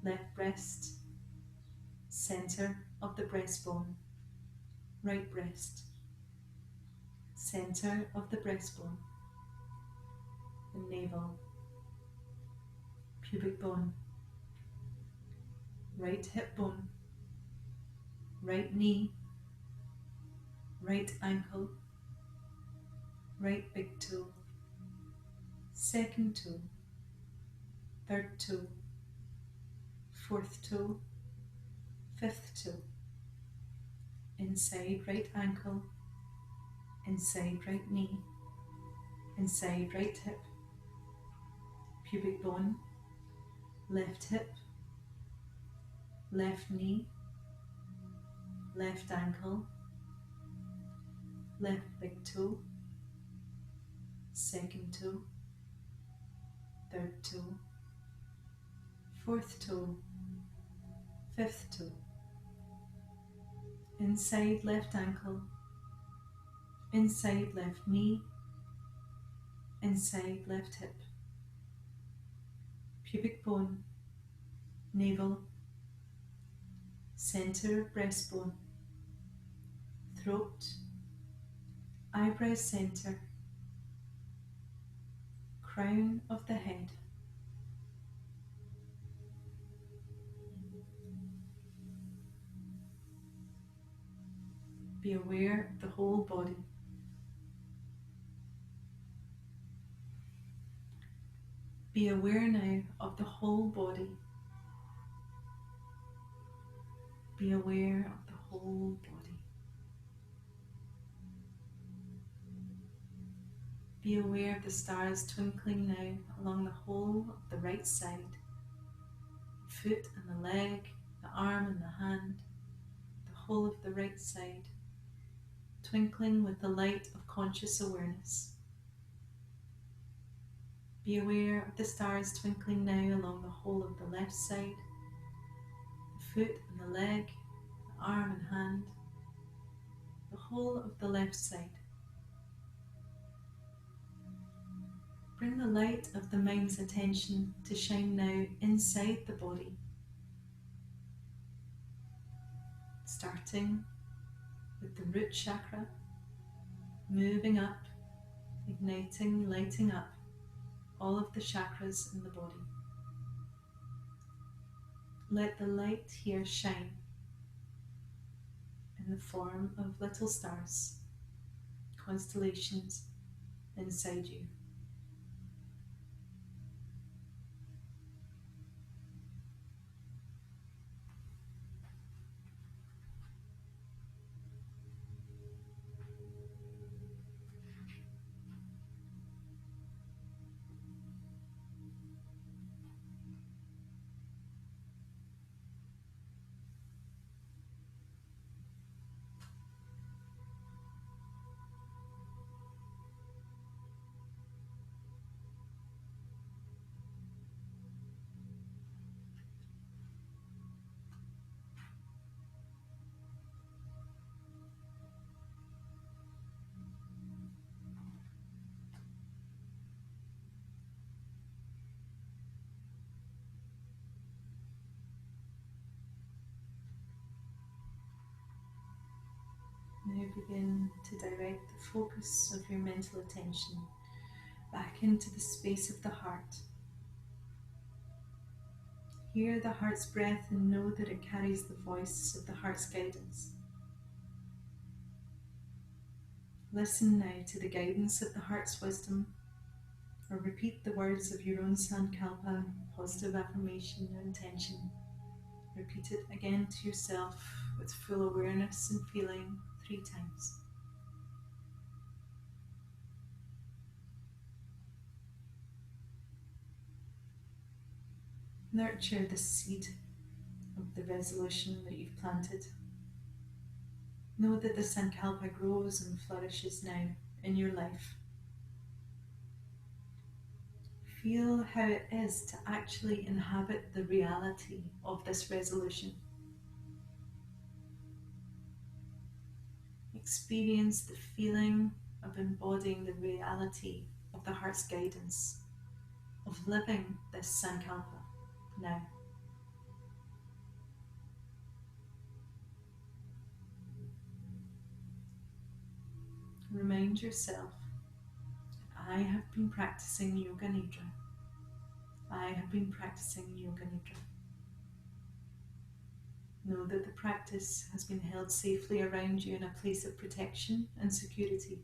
left breast, center of the breastbone, right breast, center of the breastbone, the navel, pubic bone, right hip bone, right knee, right ankle, right big toe, second toe, third toe, fourth toe, fifth toe, inside right ankle, inside right knee, inside right hip, pubic bone, left hip, left knee, left ankle, left big toe, second toe, third toe, fourth toe, fifth toe, inside left ankle, inside left knee, inside left hip, pubic bone, navel, center of breastbone, throat, eyebrow center, crown of the head, Be aware of the whole body. Be aware now of the whole body. Be aware of the whole body. Be aware of the stars twinkling now along the whole of the right side, the foot and the leg, the arm and the hand, the whole of the right side, twinkling with the light of conscious awareness. Be aware of the stars twinkling now along the whole of the left side, the foot and the leg, the arm and hand, the whole of the left side. Bring the light of the mind's attention to shine now inside the body, starting with the root chakra, moving up, igniting, lighting up all of the chakras in the body. Let the light here shine in the form of little stars, constellations inside you. Now begin to direct the focus of your mental attention back into the space of the heart. Hear the heart's breath and know that it carries the voice of the heart's guidance. Listen now to the guidance of the heart's wisdom, or repeat the words of your own sankalpa, positive affirmation or intention. Repeat it again to yourself with full awareness and feeling 3 times. Nurture the seed of the resolution that you've planted. Know that the sankalpa grows and flourishes now in your life. Feel how it is to actually inhabit the reality of this resolution. Experience the feeling of embodying the reality of the heart's guidance, of living this sankalpa now. Remind yourself, I have been practicing Yoga Nidra. I have been practicing Yoga Nidra. Know that the practice has been held safely around you in a place of protection and security.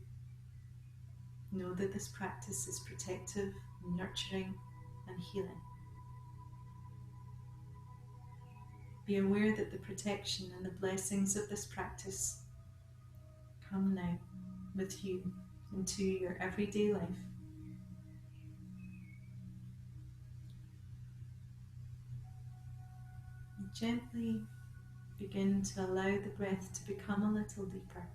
Know that this practice is protective, nurturing, and healing. Be aware that the protection and the blessings of this practice come now with you into your everyday life. And gently begin to allow the breath to become a little deeper,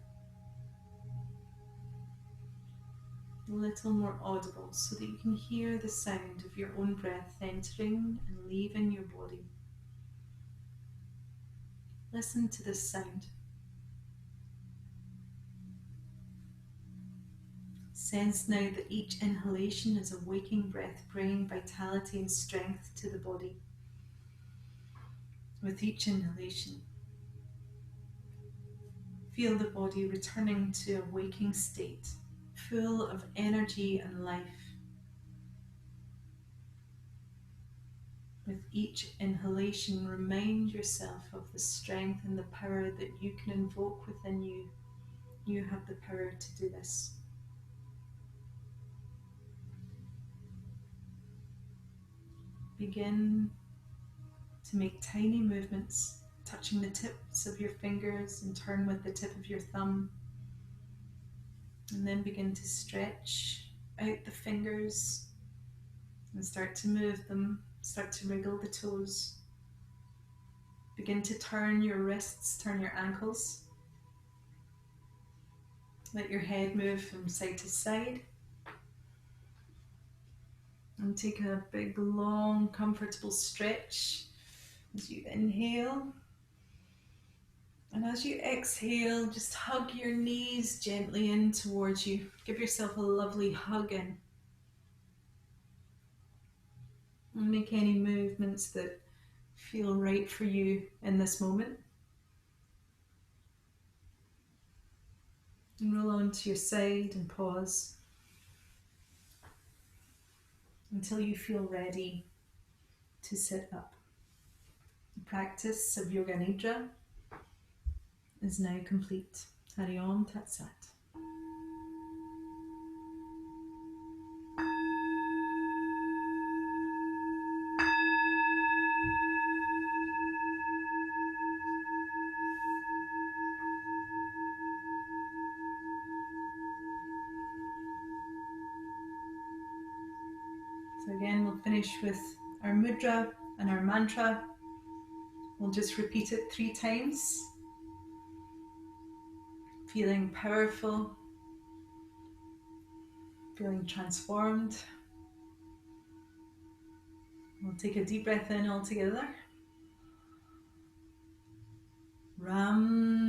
a little more audible, so that you can hear the sound of your own breath entering and leaving your body. Listen to this sound. Sense now that each inhalation is a waking breath, bringing vitality and strength to the body. With each inhalation, feel the body returning to a waking state, full of energy and life. With each inhalation, remind yourself of the strength and the power that you can invoke within you You have the power to do this. Begin to make tiny movements, touching the tips of your fingers and turn with the tip of your thumb. And then begin to stretch out the fingers and start to move them, start to wriggle the toes. Begin to turn your wrists, turn your ankles. Let your head move from side to side. And take a big, long, comfortable stretch as you inhale. And as you exhale, just hug your knees gently in towards you. Give yourself a lovely hug in. And make any movements that feel right for you in this moment. And roll onto your side and pause until you feel ready to sit up. The practice of Yoga Nidra is now complete. Hari Om Tat Sat. So again, we'll finish with our mudra and our mantra. We'll just repeat it 3 times. Feeling powerful, feeling transformed. We'll take a deep breath in all together. Ram.